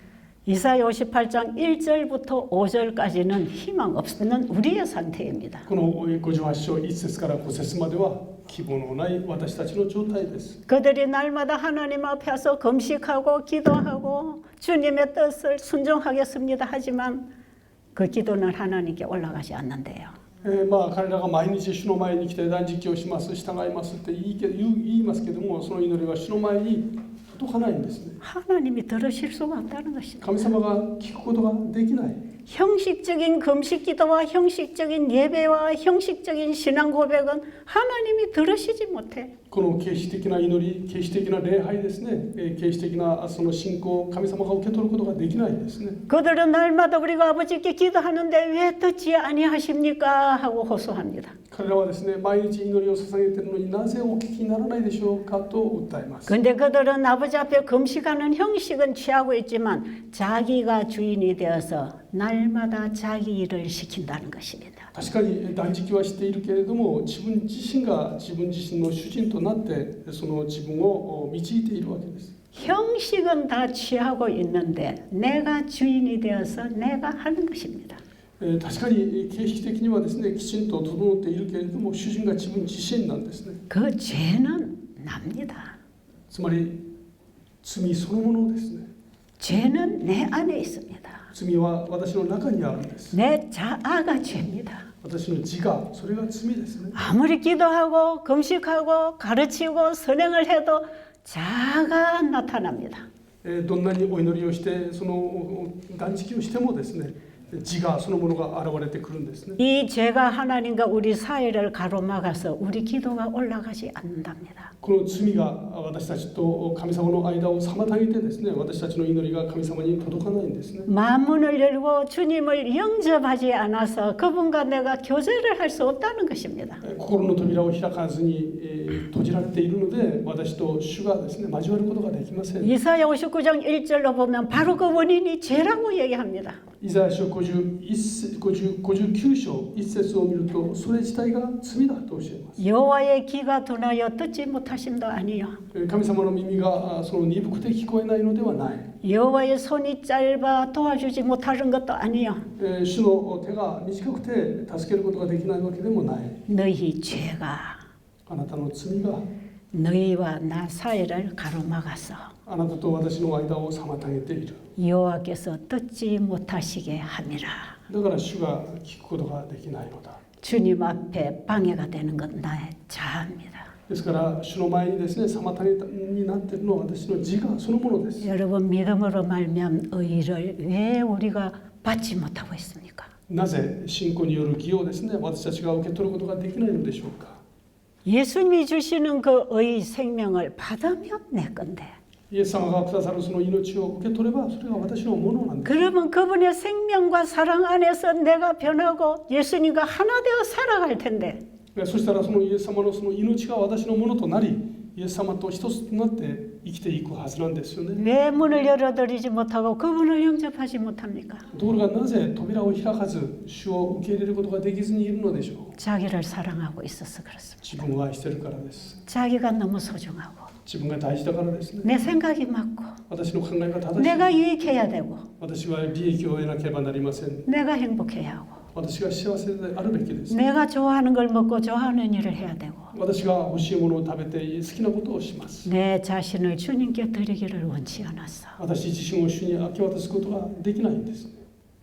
이사야 58장 1절부터 5절까지는 희망 없는 우리의 상태입니다. この58章1節から5節までは希望のない私たちの状態です。 그들이 날마다 하나님 앞에서 금식하고 기도하고 주님의 뜻을 순종하겠습니다. 하지만 그 기도는 하나님께 올라가지 않는데요. 彼らが毎日主の前に来て断食をします、従いますって言いますけども、その祈りは主の前に届かないんですね。 하나님이 들으실 수가 없다는 것입니다. 神様が聞くことができない。 형식적인 금식 기도와 형식적인 예배와 형식적인 신앙 고백은 하나님이 들으시지 못해. この形式的な祈り、形式的な礼拝ですね、形式的なその信仰、神様が受け取ることができないですね。 그들은 날마다 우리가 아버지께 기도하는데 왜 듣지 아니하십니까? 하고 호소합니다. 彼らはですね、毎日祈りを捧げているのになぜお聞きにならないでしょうかと訴えます。 근데 그들은 아버지 앞에 금식하는 형식은 취하고 있지만 자기가 주인이 되어서 날마다 자기 일을 시킨다는 것입니다. 確かに断食はしているけれども、自分自身が自分自身の主人となってその自分を導いているわけです。 형식은 다 취하고 있는데 내가 주인이 되어서 내가 하는 것입니다. 確かに形式的にはですね、きちんと整っているけれども、主人が自分自身なんですね。 그 죄는 납니다. つまり罪そのものですね。 죄는 내 안에 있습니다. 罪は私の中にあるんです。 내 자아가 죄입니다. 私の自我、それが罪ですね。 아무리 기도하고 금식하고 가르치고 선행을 해도 자아가 나타납니다. どんなにお祈りをしてその断食をしてもですね、自我そのものが現れてくるんですね。 이 죄가 하나님과 우리 사이를 가로막아서 우리 기도가 올라가지 않는답니다. この罪が私たちと神様の間を妨げてですね、私たちの祈りが神様に届かないんですね。 만문을 열고 주님을 영접하지 않아서 그분과 내가 교제를 할 수 없다는 것입니다. 心の扉を開かずに閉じられているので、私と主がですね、交わることができません。 이사야 59장 1절로 보면 바로 그 원인이 죄라고 얘기합니다. イザヤ書59章1節を見ると、それ自体が罪だと教えます。 여호와의 귀가 둔하여 듣지 못하심도 아니요 神様の耳がその鈍くて聞こえないのではない。 여호와의 손이 짧아 도와주지 못하는 것도 아니요 主の手が短くて助けることができないわけでもない。 너희 죄가 あなたの罪が 너희와 나 사이를 가로막아서 あなたと私の間を妨げている。 여호와께서 듣지 못하시게 함이라. だから主が聞くことができないのだ。 주님 앞에 방해가 되는 건 나의 자아입니다. ですから主の前にですね妨げになっているのは私の自我そのものです。 여러분 믿음으로 말미암은 의를 왜 우리가 받지 못하고 있습니까? なぜ信仰による義をですね私たちが受け取ることができないのでしょうか。 예수님이 주시는 그 의 생명을 받으면 내 건데 イエス様がくださるその命を受け取ればそれが私のものなんです。 그러면 그분의 생명과 사랑 안에서 내가 변하고 예수님과 하나 되어 살아갈 텐데 そしたらそのイエス様のその命が私のものとなりイエス様と一つとなって生きていくはずなんですよね。 왜 문을 열어드리지 못하고 그분을 영접하지 못합니까? ところがなぜ扉を開かず主を受け入れることができずにいるのでしょう。 자기를 사랑하고 있어서 그렇습니다. 自分を愛しているからです。 자기가 너무 소중하고 自分が大事だからですね。 내 생각이 맞고 私の考えが正しい。 내가 유익해야 되고 私は利益を得なければなりません。 내가 행복해야 하고 私が幸せであるべきです。 내가 좋아하는 걸 먹고 좋아하는 일을 해야 되고 私が欲しいものを食べて好きなことをします。 내 자신을 주님께 드리기를 원치 않았어. 私自身を主に明け渡すことができないんです。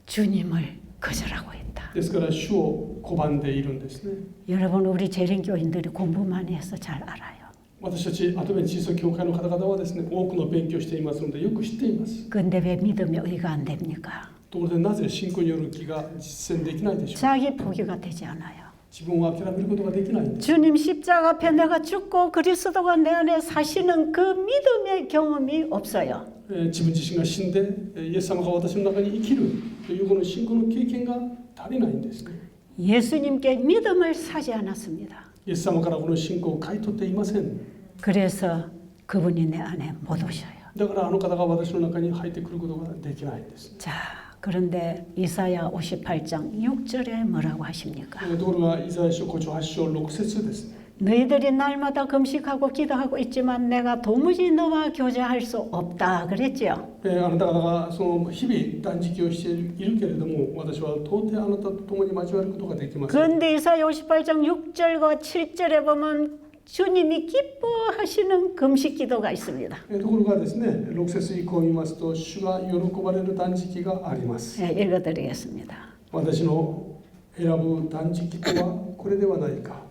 주님을 거절하고 있다. ですから主を拒んでいるんですね。 여러분 우리 재림교인들이 공부 많이 해서 잘 알아요. 私たちアドベンチスト教会の方々はですね多くの勉強をしていますのでよく知っています。 근데 왜 믿음의 의가 안 됩니까? ところでなぜ信仰による義が実践できないでしょうか。 자기 포기가 되지 않아요. 自分を諦めることができないんです。 주님 십자가 앞에 내가 죽고 그리스도가 내 안에 사시는 그 믿음의 경험이 없어요. 自分自身が死んでイエス様が私の中に生きるというこの信仰の経験が足りないんですね。 예수님께 믿음을 사지 않았습니다. イエス様からこの信仰を買い取っていません。 그래서 그분이 내 안에 못 오셔요. だからあの方が私の中に入ってくることができないんです。 자, 그런데 이사야 58장 6절에 뭐라고 하십니까? ところがイザヤ書58章6節ですね。 너희들이 날마다 금식하고 기도하고 있지만 내가 도무지 너와 교제할 수 없다 그랬죠. あなた方がその日々断食をしているけれども私は到底あなたと共に交わることができません。 그런데 이사야 58장 6절과 7절에 보면 주님이 기뻐하시는 금식 기도가 있습니다. ところがですね6節以降を見ますと主が喜ばれる断食があります。 네, 읽어드리겠습니다. 私の選ぶ断食とはこれではないか。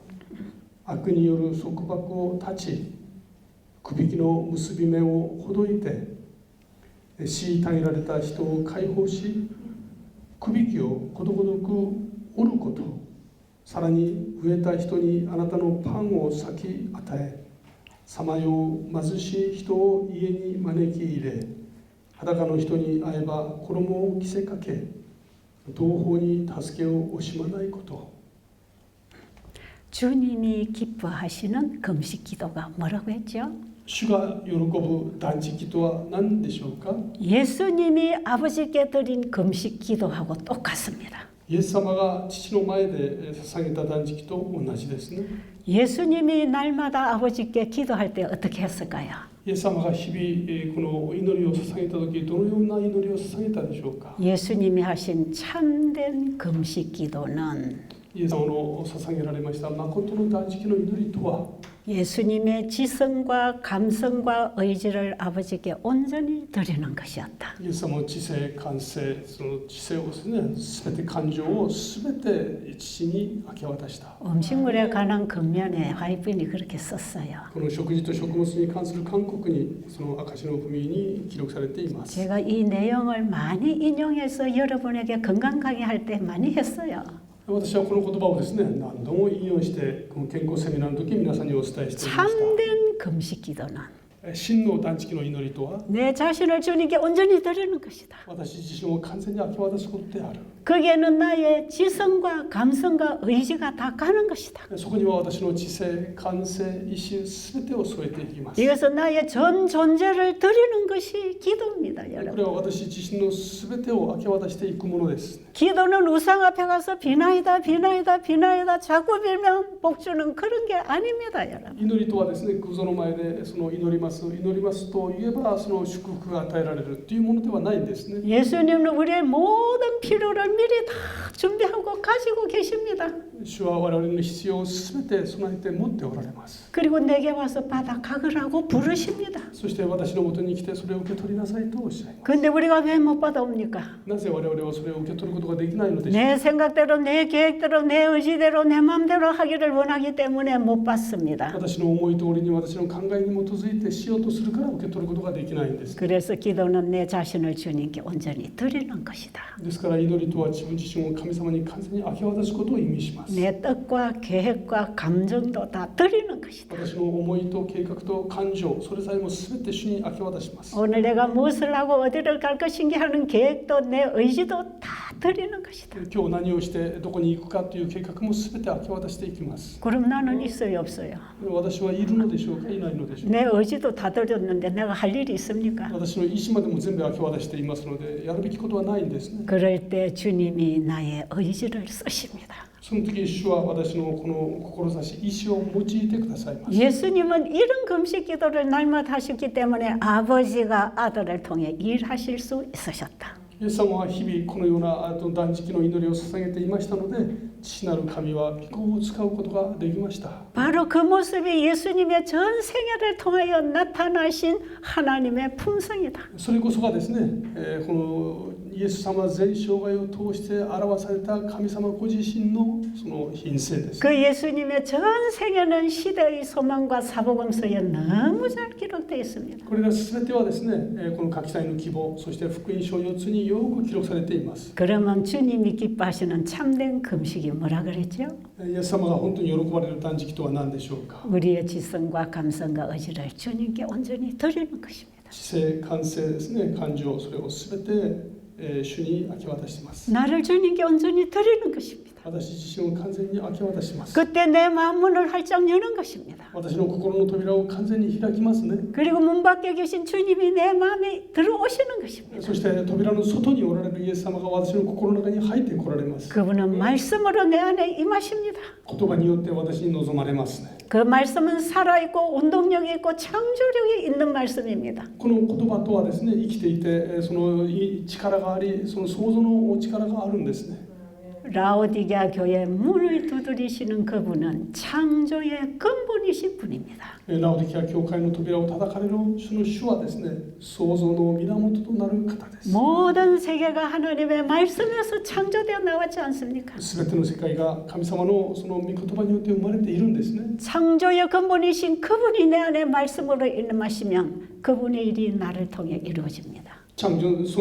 悪による束縛を断ち、くびきの結び目をほどいて、虐げられた人を解放し、くびきをことごとく折ること、さらに飢えた人にあなたのパンを裂き与え、さまよう貧しい人を家に招き入れ、裸の人に会えば衣を着せかけ、同胞に助けを惜しまないこと。 주님이 기뻐하시는 금식 기도가 뭐라고 했죠? 主が喜ぶ断食とは何でしょうか。 예수님이 아버지께 드린 금식 기도하고 똑같습니다. イエス様が父の前で捧げた断食と同じですね。 예수님이 날마다 아버지께 기도할 때 어떻게 했을까요? イエス様が日々この祈りを捧げた時どのような祈りを捧げたでしょうか。 예수님이 하신 참된 금식 기도는 イエス様の捧げられました誠の断食の祈りとは 예수님의 지성과 감성과 의지를 아버지께 온전히 드리는 것이었다. イエス様の知性感性その知性をですね全て感情を全て父に明け渡した。 음식물에 관한 겉면에 화이트인이 그렇게 썼어요. この食事と食物に関する勧告にその証の文に記録されています。 제가 이 내용을 많이 인용해서 여러분에게 건강 강의할 때 많이 했어요. 私はこの言葉をですね何度も引用してこの健康セミナーの時皆さんにお伝えしていました。 참된 금식 기도는 真の断食の祈りとは 내 자신을 주님께 온전히 드리는 것이다. 私自身を完全に明け渡すことである。 거기에는 나의 지성과 감성과 의지가 다 가는 것이다. そこには私の知性、感性、意志すべてを添えていきます。 이것은 나의 전 존재를 드리는 것이 기도입니다, こ 여러분. れは私自身のすべてを明け渡していくものです。 기도는 우상 앞에 가서 비나이다 비나이다 비나이다 자꾸 빌면 복 주는 그런 게 아닙니다, 여러분. 祈りとはですね、偶像の前でその祈りますと言えばその祝福が与えられるというものではないんですね。 예수님은 우리의 모든 필요를 미리 다 준비하고 가지고 계십니다. 主は我々の必要をすべて備えて持っておられます。 그리고 내게 와서 받아 가거라고 부르십니다. そして私のもとに来てそれを受け取りなさいとおっしゃいます。 근데 우리가 왜 못 받아옵니까? なぜ我々はそれを受け取ることができないのでしょうか。 내 생각대로, 내 계획대로, 내 의지대로, 내 마음대로 하기를 원하기 때문에 못 받습니다. 私の思い通りに私の考えに基づいてしようとするから受け取ることができないんです。 그래서 기도는 내 자신을 주님께 온전히 드리는 것이다. ですから祈りとは自分自身を神様に完全に明け渡すことを意味します。 내 뜻과 계획과 감정도 다 드리는 것이다. 私の思いと計画と感情、それさえも全て主に明け渡します。 오늘 내가 무엇을 하고 어디를 갈 것인가 하는 계획도 내 의지도 다 드리는 것이다. 今日何をしてどこに行くかという計画も全て明け渡していきます。 그럼 나는 있어요, 없어요? 私はいるのでしょうか、いないのでしょうか。 내 의지도 다 드렸는데 내가 할 일이 있습니까? 私の意思までも全部明け渡していますので、やるべきことはないんですね。 그럴 때 주님이 나의 의지를 쓰십니다. その時主は私のこの志、意思を用いてくださいます。 예수님은 이런 금식 기도를 날마다 하셨기 때문에 아버지가 아들을 통해 일하실 수 있으셨다. イエス様は日々このような断食の祈りを捧げていましたので、父なる神は御子を使うことができました。 바로 그 모습이 예수님의 전 생애를 통하여 나타나신 하나님의 품성이다. それこそがですね、このイエス様全生涯を通して表された神様ご自身のその品性です。 그 예수님의 전 생애는 시대의 소망과 사복음서에 너무 잘 기록되어 있습니다. これらすべてはですね、この書きたいの希望、そして福音書4つによく記録されています。 그러면 주님이 기뻐하시는 참된 금식이 뭐라 그랬죠? イエス様が本当に喜ばれる断食とは何でしょうか。 우리의 지성과 감성과 의지를 주님께 온전히 드리는 것입니다. 知性、感性ですね、感情、それをすべて主に明け渡しています。 나를 주님께 온전히 드리는 것입니다. 私自身を完全に明け渡します。 그때 내 마음 문을 활짝 여는 것입니다. 私の心の扉を完全に開きますね。 그리고 문 밖에 계신 주님이 내 마음에 들어오시는 것입니다. そして扉の外におられるイエス様が私の心の中に入ってこられます。 그분은 말씀으로 내 안에 임하십니다. 言葉によって私に望まれますね。 그 말씀은 살아있고 운동력이 있고 창조력이 있는 말씀입니다. この言葉とはですね、生きていてその力があり、その創造の力があるんですね。 라오디게아 교회 문을 두드리시는 그분은 창조의 근본이신 분입니다. ラオディケア教会の扉を叩かれる主の主はですね、創造の源となる方です。 모든 세계가 하나님의 말씀에서 창조되어 나왔지 않습니까? すべての世界が神様のその御言葉によって生まれているんですね。 창조의 근본이신 그분이 내 안에 말씀으로 임하시면 그분의 일이 나를 통해 이루어집니다. 創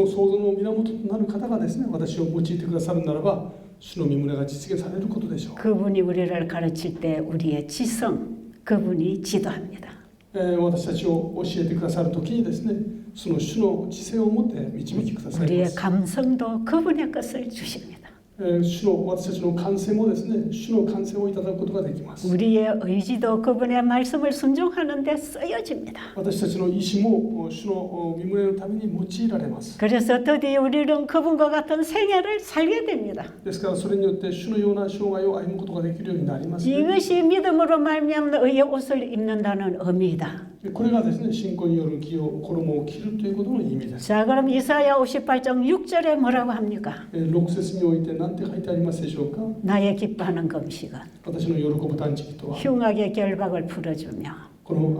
造の源となる方がですね、私を用いてくださるならば、主の御胸が実現されることでしょう。 그분이 우리를 가르칠 때 우리의 지성, 그분이 지도합니다. 私たちを教えてくださるときにですね、その主の知性を持って導きください 우리의 ます。 감성도 그분의 것을 주십니다. 主の私たちの感性もですね、主の感性をいただくことができます。 우리의 의지도 그분의 말씀을 순종하는 데 쓰여집니다. 私たちの意志も主の御胸のために用いられます。 그래서 드디어 우리는 그분과 같은 생애를 살게 됩니다. ですからそれによって主のような生涯を歩むことができるようになります、ね。 이것이 믿음으로 말미암는 의의 옷을 입는다는 의미이다. これがですね、信仰による衣を着るということの意味です。 자, 그럼 이사야 58장 6절에 뭐라고 합니까? 6節において何て書いてありますでしょうか。 나의 기뻐하는 금식은 私の喜ぶ断食とは、 흉악의 결박을 풀어주며 この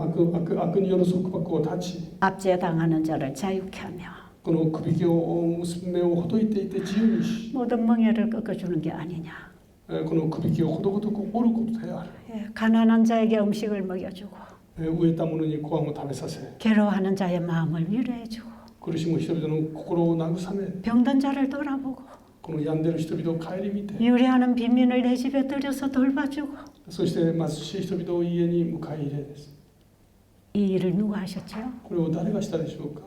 悪による束縛を断ち、 압제당하는 자를 자유케 하며 この首輝を娘をほどいていて自由にし、 모든 멍에를 꺾어주는 게 아니냐. この首輝をほどごとく折ることである。 가난한 자에게 음식을 먹여주고 飢えた者にご飯を食べさせ、 괴로워하는 자의 마음을 위로해주고 苦しむ人々の心を慰め、 병든 자를 돌아보고 この病んでる人々を顧みて、 유리하는 빈민을 내 집에 들여서 돌봐주고 そして貧しい人々を家に迎え入れです。 이 일을 누가 하셨죠? これを誰がしたでしょうか。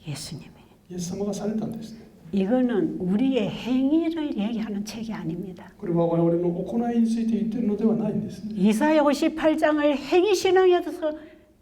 예수님이. イエス様がされたんですね。 이거는 우리의 행위를 얘기하는 책이 아닙니다. これは我々の行いについて言っているのではないんですね。 이사야 58장을 행위신앙에 대해서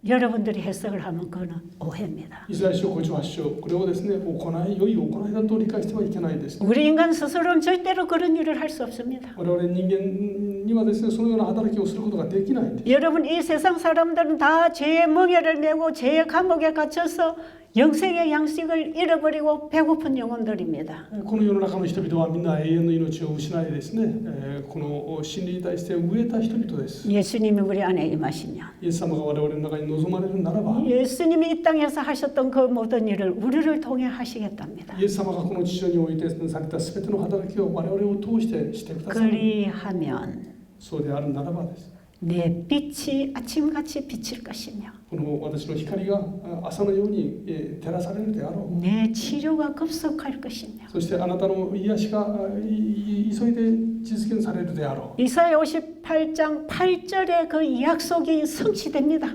여러분들이 해석을 하면 그거는 오해입니다. イザヤ書58章、これをですね、良い行いだと理解してはいけないです、ね。 우리 인간 스스로는 절대로 그런 일을 할 수 없습니다. 我々人間にはですね、そのような働きをすることができないんです。 여러분 이 세상 사람들은 다 죄의 멍에를 메고 죄의 감옥에 갇혀서 영생의 양식을 잃어버리고 배고픈 영혼들입니다. この世の中の人々はみんな永遠の命を失いですね、この真理に対して飢えた人々です。 예수님이 우리 안에 임하시면 イエス様が我々の中に望まれるならば、 예수님이 이 땅에서 하셨던 그 모든 일을 우리를 통해 하시겠답니다. イエス様がこの地上においてされたすべての働きを我々を通してしてくださる。 그리하면 そうであるならばです。 내 빛이 아침같이 비칠 것이며 この私の光が朝のように照らされるであろう。 내 치료가 급속할 것이며 そしてあなたの癒しが急いで実現されるであろう。 이사야 58장 8절의 그 약속이 성취됩니다.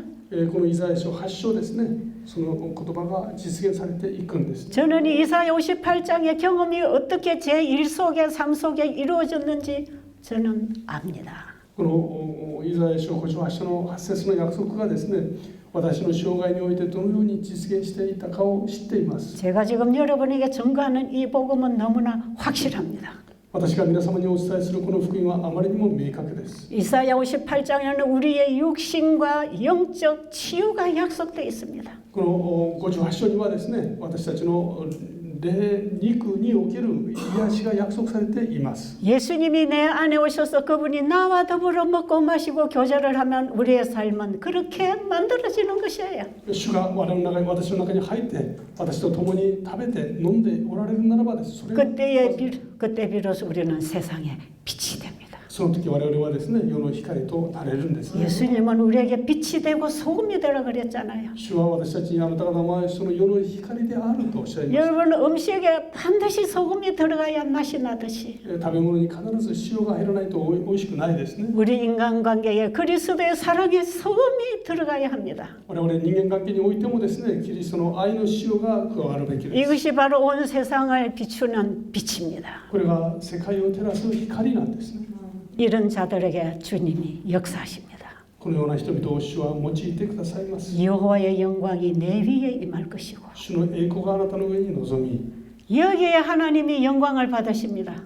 このイザヤ書8章ですね、その言葉が実現されていくんです。 저는 이 이사야 58장의 경험이 어떻게 제 일 속에 삶 속에 이루어졌는지 저는 압니다. このイザヤ書5章8章の8節の約束がですね、私の生涯においてどのように実現していたかを知っています。 제가 지금 여러분에게 전가하는 이 복음은 너무나 확실합니다. 私が皆様にお伝えするこの福音はあまりにも明確です。 이사야 58장에는 우리의 육신과 영적 치유가 약속되어 있습니다. この58章にはですね、私たちの霊肉における癒しが約束されています。 예수님이 내 안에 오셔서 그분이 나와 더불어 먹고 마시고 교제를 하면 우리의 삶은 그렇게 만들어지는 것이에요. 主が我々の中に私の中に入って私と共に食べて飲んでおられるならばです。それ 그때 비로소 우리는 세상의 빛이 됩니다. その時我々はですね、世の光となれるんですね。 예수님은 우리에게 빛이 되고 소금이 되라 그랬잖아요. 主は私たちにあなた方はその世の光であるとおっしゃいました。 여러분 음식에 반드시 소금이 들어가야 맛이 나듯이 食べ物に必ず塩が入らないと美味しくないですね。 우리 인간관계에 그리스도의 사랑의 소금이 들어가야 합니다. 我々人間関係においてもですね、キリストの愛の塩が加わるべきです。 이것이 바로 온 세상을 비추는 빛입니다. これが世界を照らす光なんですね。 이런 자들에게 주님이 역사하십니다. このような人々を主は用いてくださいます。 여호와의 영광이 내 위에 임할 것이고 主の栄光があなたの上に臨み、 여기에 하나님이 영광을 받으십니다.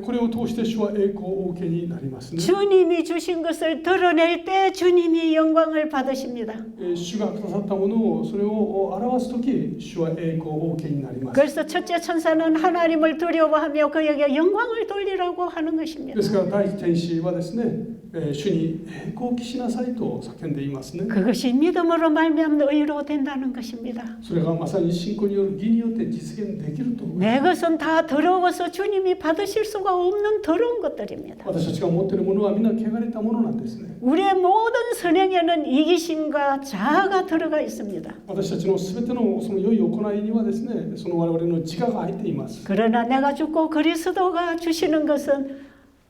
これを通して主は栄光をお受けになりますね。 주님이 주신 것을 드러낼 때 주님이 영광을 받으십니다. 主がくださったものをそれを表すとき、主は栄光をお受けになります。 그래서 첫째 천사는 하나님을 두려워하며 그에게 영광을 돌리라고 하는 것입니다. ですから第一天使はですね、主に栄光を期しなさいと叫んでいますね。 그것이 믿음으로 말미암아 의로 된다는 것입니다. それがまさに信仰による義によって実現できると思います。 내 것은 다 더러워서 주님이 받으실 수가 없는 더러운 것들입니다. 私たちが持っているものはみんな汚れたものなんですね。 우리의 모든 선행에는 이기심과 자아가 들어가 있습니다. 私たちのすべてのその良い行いにはですね、その我々の自我が入っています。 그러나 내가 죽고 그리스도가 주시는 것은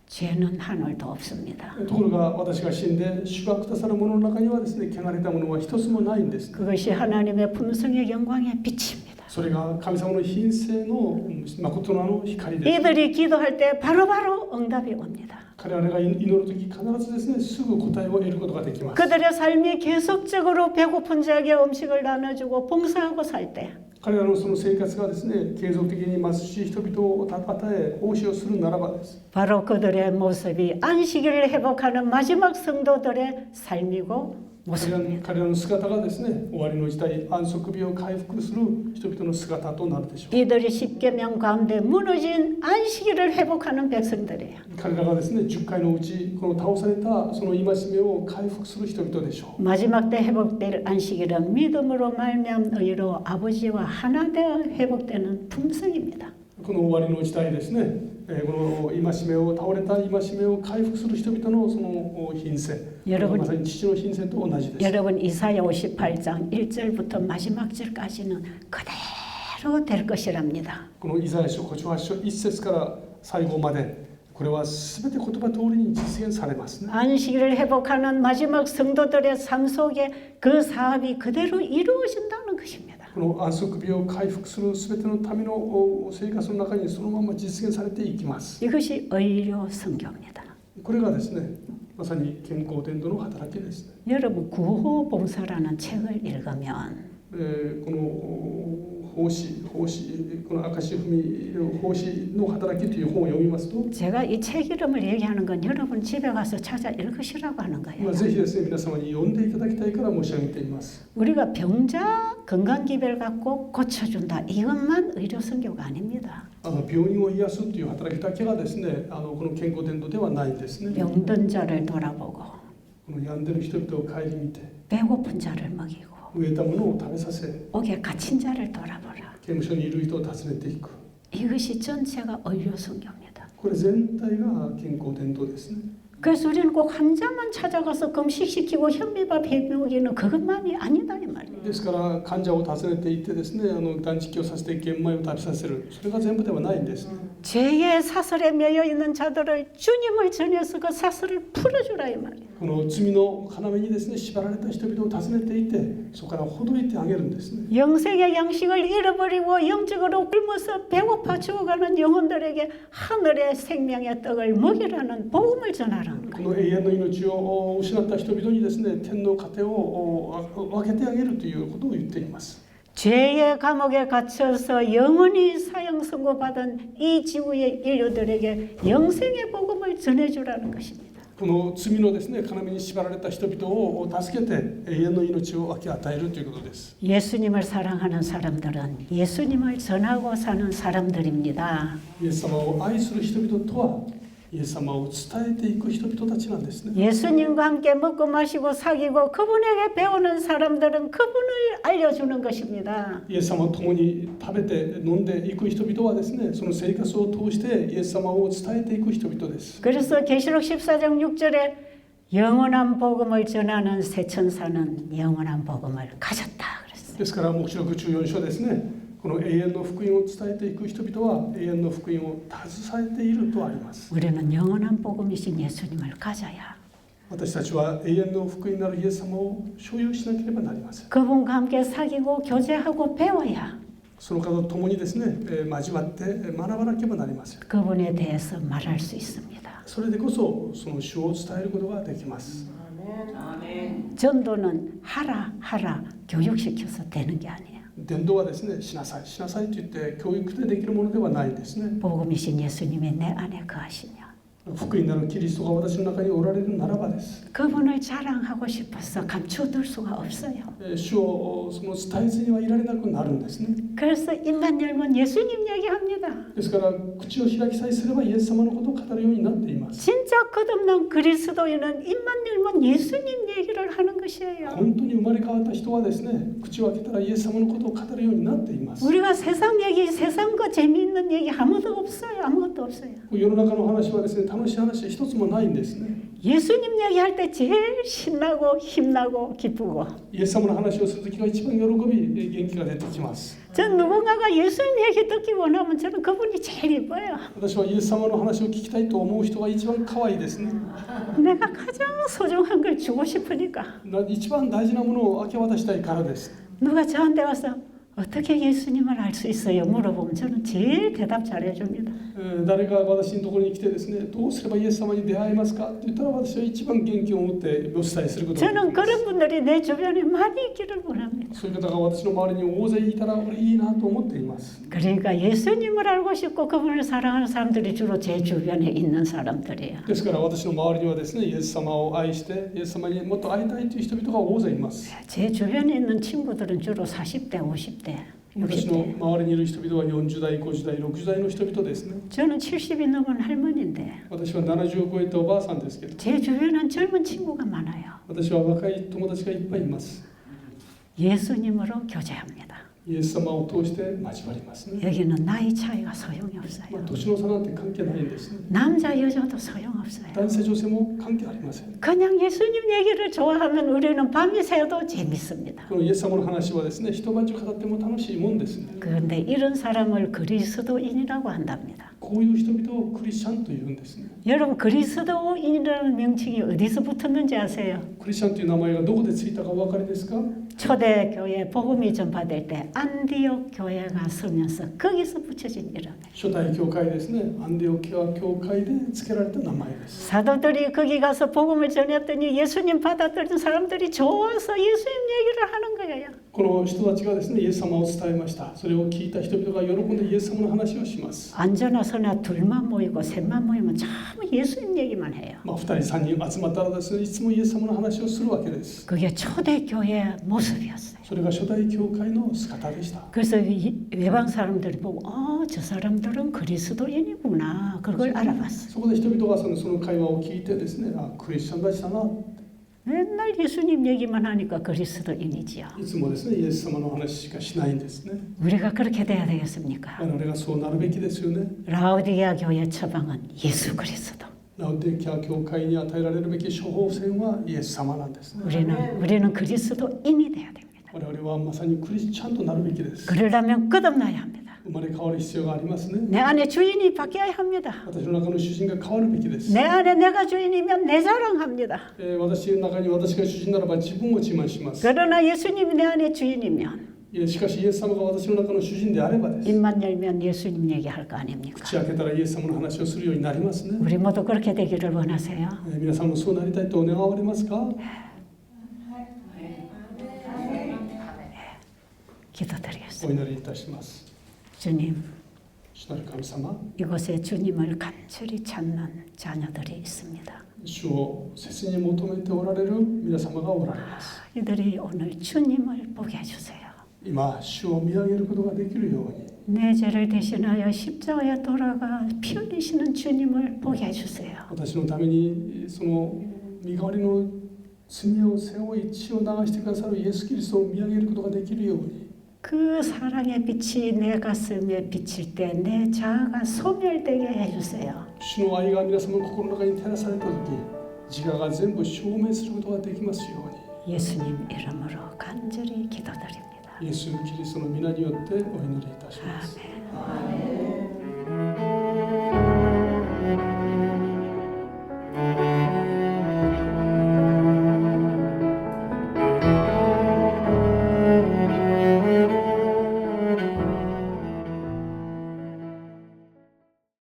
죄는 하늘도 없습니다. ところが私が死んで主がくださるものの中にはですね、汚れたものは一つもないんです。 그것이 하나님의 품성의 영광의 빛입니다. それが神様の品性の誠の光です。 이들이 기도할 때 바로바로 응답이 옵니다. 彼らが祈るとき必ずですね、すぐ答えを得ることができます。 그들의 삶이 계속적으로 배고픈 자에게 음식을 나눠주고 봉사하고 살 때 彼らのその生活がですね、継続的に貧しい人々を与え奉仕をするならばです。 바로 그들의 모습이 안식일을 회복하는 마지막 성도들의 삶이고 모습입니다. 彼らの姿がですね、終わりの時代、安息日を回復する人々の姿となるでしょう。 이들이 십계명 가운데 무너진 안식일을 회복하는 백성들이에요. 彼らがですね、10回のうちこの倒されたその戒めを回復する人々でしょう。 마지막 때 회복될 안식일은 믿음으로 말미암은 의로 아버지와 하나 되어 회복되는 품성입니다. この終わりの時代ですね、この戒めを倒れた戒めを回復する人々のその品性、まさに父の品性と同じです。 여러분 이사야 58장 1절부터 마지막 절까지는 그대로 될 것이랍니다. このイザヤ書58章1節から最後まで、これはすべて言葉通りに実現されますね。 안식일을 회복하는 마지막 성도들의 삶 속에 그 사업이 그대로 이루어진다는 것입니다. この安息日を回復するすべてのための生活の中にそのまま実現されていきます。 이것이 의료 성경입니다. これがですね、まさに健康伝道の働きですね。 여러분 구호봉사라는 책을 읽으면 この奉奉仕この明石文奉仕の働きという本を読みますと 제가 이 책 이름을 얘기하는 건 여러분 집에 가서 찾아 읽으시라고 하는 거예요. ぜひですね皆様に読んでいただきたいから申し上げています。 우리가 병자 건강기별 갖고 고쳐준다. 이것만 의료 선교가 아닙니다. 病人を癒すという働きだけがですねこの健康伝道ではないんですね。 병든 자를 돌아보고 この病んでる人々を顧みて 배고픈 자를 먹이고 飢えたものを食べさせ 옥에 갇힌 자를 돌아보라. 刑務所にいる人を訪ねていく 이것이 전체가 의료 선교입니다. これ全体が健康伝道ですね。 그래서 우리는 꼭 환자만 찾아가서 금식시키고 현미밥 해먹이는 그것만이 아니다 이 말이에요. ですから患者を訪ねていってですね断食をさせて玄米を食べさせるそれが全部ではないんです。 죄의 사슬에 매여 있는 자들을 주님을 전해서 그 사슬을 풀어주라 이 말이에요. この罪の要にですね縛られた人々を訪ねていてそこからほどいてあげるんですね。 영생의 양식을 잃어버리고 영적으로 굶어서 배고파 죽어가는 영혼들에게 하늘의 생명의 떡을 먹이라는 복음을 전하라는 こ 거예요. の永遠の命を失った人々にですね天の糧を分けてあげるということを言っています。 죄의 감옥에 갇혀서 영원히 사형 선고받은 이 지구의 인류들에게 영생의 복음을 전해주라는 것입니다. この罪のですね要に縛られた人々を助けて永遠の命を分け与えるということです。 예수님을 사랑하는 사람들은 예수님을 전하고 사는 사람들입니다. イエス様を愛する人々とはイエス様を伝えていく人々たちなんですね。 예수님과 함께 먹고 마시고 사귀고 그분에게 배우는 사람들은 그분을 알려주는 것입니다. イエス様と共に食べて飲んでいく人々はですねその生活を通してイエス様を伝えていく人々です。 그래서 계시록 14장 6절에 영원한 복음을 전하는 새 천사는 영원한 복음을 가졌다 그랬어요. ですから黙示録14章ですねこの永遠の福音を伝えていく人々は永遠の福音を携えているとあります。 우리는 영원한 복음이신 예수님을 가져야 私たちは永遠の福音なるイエス様を所有しなければなりません。 그분과 함께 사귀고 교제하고 배워야 その方と共にですね交わって学ばなければなりません。 그분에 대해서 말할 수 있습니다. それでこそその主を伝えることができます。 전도는 하라 교육시켜서 되는 게 아니에요. 伝道はですねしなさいしなさいと言って教育でできるものではないんですね。 복음이신 예수님이 내 안에 거하시냐. 福音なるキリストが私の中におられるならばです。 그분을 자랑하고 싶어서 감추어둘 수가 없어요. 主をその伝えずにはいられなくなるんですね。 그래서 입만 열면 예수님 얘기합니다. ですから口を開きさえすればイエス様のことを語るようになっています。 진짜 거듭난 그리스도인은 입만 열면 예수님 얘기를 하는 것이에요. 本当に生まれ変わった人はですね口を開けたらイエス様のことを語るようになっています。 우리가 세상 얘기, 세상 거 재미있는 얘기 아무도 없어요. 아무것도 없어요. 世の中の話はですね楽しい話一つもないんですね。 예수님 얘기할 때 제일 신나고 힘나고 기쁘고 イエス様の話をするときが一番喜び元気が出てきます。 전 누군가가 예수님 얘기 듣기 원하면 저는 그분이 제일 이뻐요. 私はイエス様の話を聞きたいと思う人が一番可愛いですね。 내가 가장 소중한 걸 주고 싶으니까 一番大事なものを明け渡したいからです。 누가 저한테 와서 어떻게 예수님을 알 수 있어요? 물어보면 저는 제일 대답 잘해줍니다. 誰か私のところに来てですねどうすればイエス様に出会えますかって言ったら私は一番元気を持ってお伝えすることができ 저는 ます。 그런 분들이 내 주변에 많이 있기를 원합니다. そういう方が私の周りに大勢いたら俺いいなと思っています。 그러니까 예수님을 알고 싶고 그분을 사랑하는 사람들이 주로 제 주변에 있는 사람들이에요. ですから私の周りにはですねイエス様を愛してイエス様にもっと会いたいという人々が大勢います。 제 주변에 있는 친구들은 주로 40대, 50대, 私の 60대. 周りにいる人々は40代、50代、60代の人々ですね。 저는 70이 넘은 할머니인데 私は70を超えたおばあさんですけど 제 주변은 젊은 친구가 많아요. 私は若い友達がいっぱいいます。 예수님으로 교제합니다. イエス様を通して交わりますね。 여기는 나이 차이가 소용이 없어요. 年の差なんて関係ないんですね。 남자 여자도 소용없어요. 男性女性も関係ありません。 그냥 예수님 얘기를 좋아하면 우리는 밤이 새도 재밌습니다. このイエス様の話はですね一晩中語っても楽しいもんですね。 그런데 이런 사람을 그리스도인이라고 한답니다. こういう人々をクリスチャンというんですね。 여러분 그리스도인이라는 명칭이 어디서 붙었는지 아세요? クリスチャンという名前がどこでついたかお分かりですか？ 초대교회 복음이 전파될 때 안디옥 교회가 서면서 거기서 붙여진 이름이에요. 初代教会ですね。アンディオキア教会で付けられた名前です。 사도들이 거기 가서 복음을 전했더니 예수님 받아들인 사람들이 좋아서 예수님 얘기를 하는 거예요. この人たちがですね、イエス様を伝えました。それを聞いた人々が喜んでイエス様の話をします。 앉아나 서나 둘만 모이고 셋만 모이면 참 예수님 얘기만 해요. 2人3人集まったらですね、いつもイエス様の話をするわけです。 그게 초대교회 모습이었어요. それが初代教会の姿でした。 그래서 외방 사람들이 보고 저 사람들은 그리스도인이구나 그걸 알아봤어요. そこで人々がその会話を聞いてですね、クリスチャンたちだな。 맨날 예수님 얘기만 하니까 그리스도인이지요. いつもですね、イエス様の話しかしないんですね。 우리가 그렇게 돼야 되겠습니까? 我々がそうなるべきですよね。 라오디게아 교회 처방은 예수 그리스도. ラウディケア教会に与えられるべき処方箋はイエス様なんですね。 우리는 그리스도인이 돼야 됩니다. 我々はまさにクリスチャンとなるべきです。 그러려면 끝없나야 합니다. 生まれ変わる必要がありますね。 내 안에 주인이 바뀌어야 합니다. 私の中の主人が変わるべきです。 내 안에 내가 주인이면 내 자랑합니다. 私の中に私が主人ならば自分を自慢します。 그러나 예수님이 내 안에 주인이면 しかしイエス様が私の中の主人であればです。 입만 열면 예수님 얘기할 거 아닙니까? 口開けたらイエス様の話をするようになりますね。 우리 모두 그렇게 되기를 원하세요. 皆さんもそうなりたいと願われますか？ 기도드리겠습니다. お祈りいたします。 주님, 主なる神様、 이곳에 주님을 간절히 찾는 자녀들이 있습니다. 主を切に求めておられる皆様がおられます。 이들이 오늘 주님을 보게 해주세요. 今、主を見上げることができるように、 내 죄를 대신하여 십자가에 돌아가 피 흘리시는 주님을 보게 해주세요. 私のためにその身代わりの罪を背負い血を流してくださるイエス・キリストを見上げることができるように、 그 사랑의 빛이 내 가슴에 비칠 때 내 자아가 소멸되게 해주세요. 主の愛が皆様の心の中に照らされたとき、自我が全部消滅することができますように、 예수님 이름으로 간절히 기도드립니다. イエス・キリストの皆によってお祈りいたします。아멘.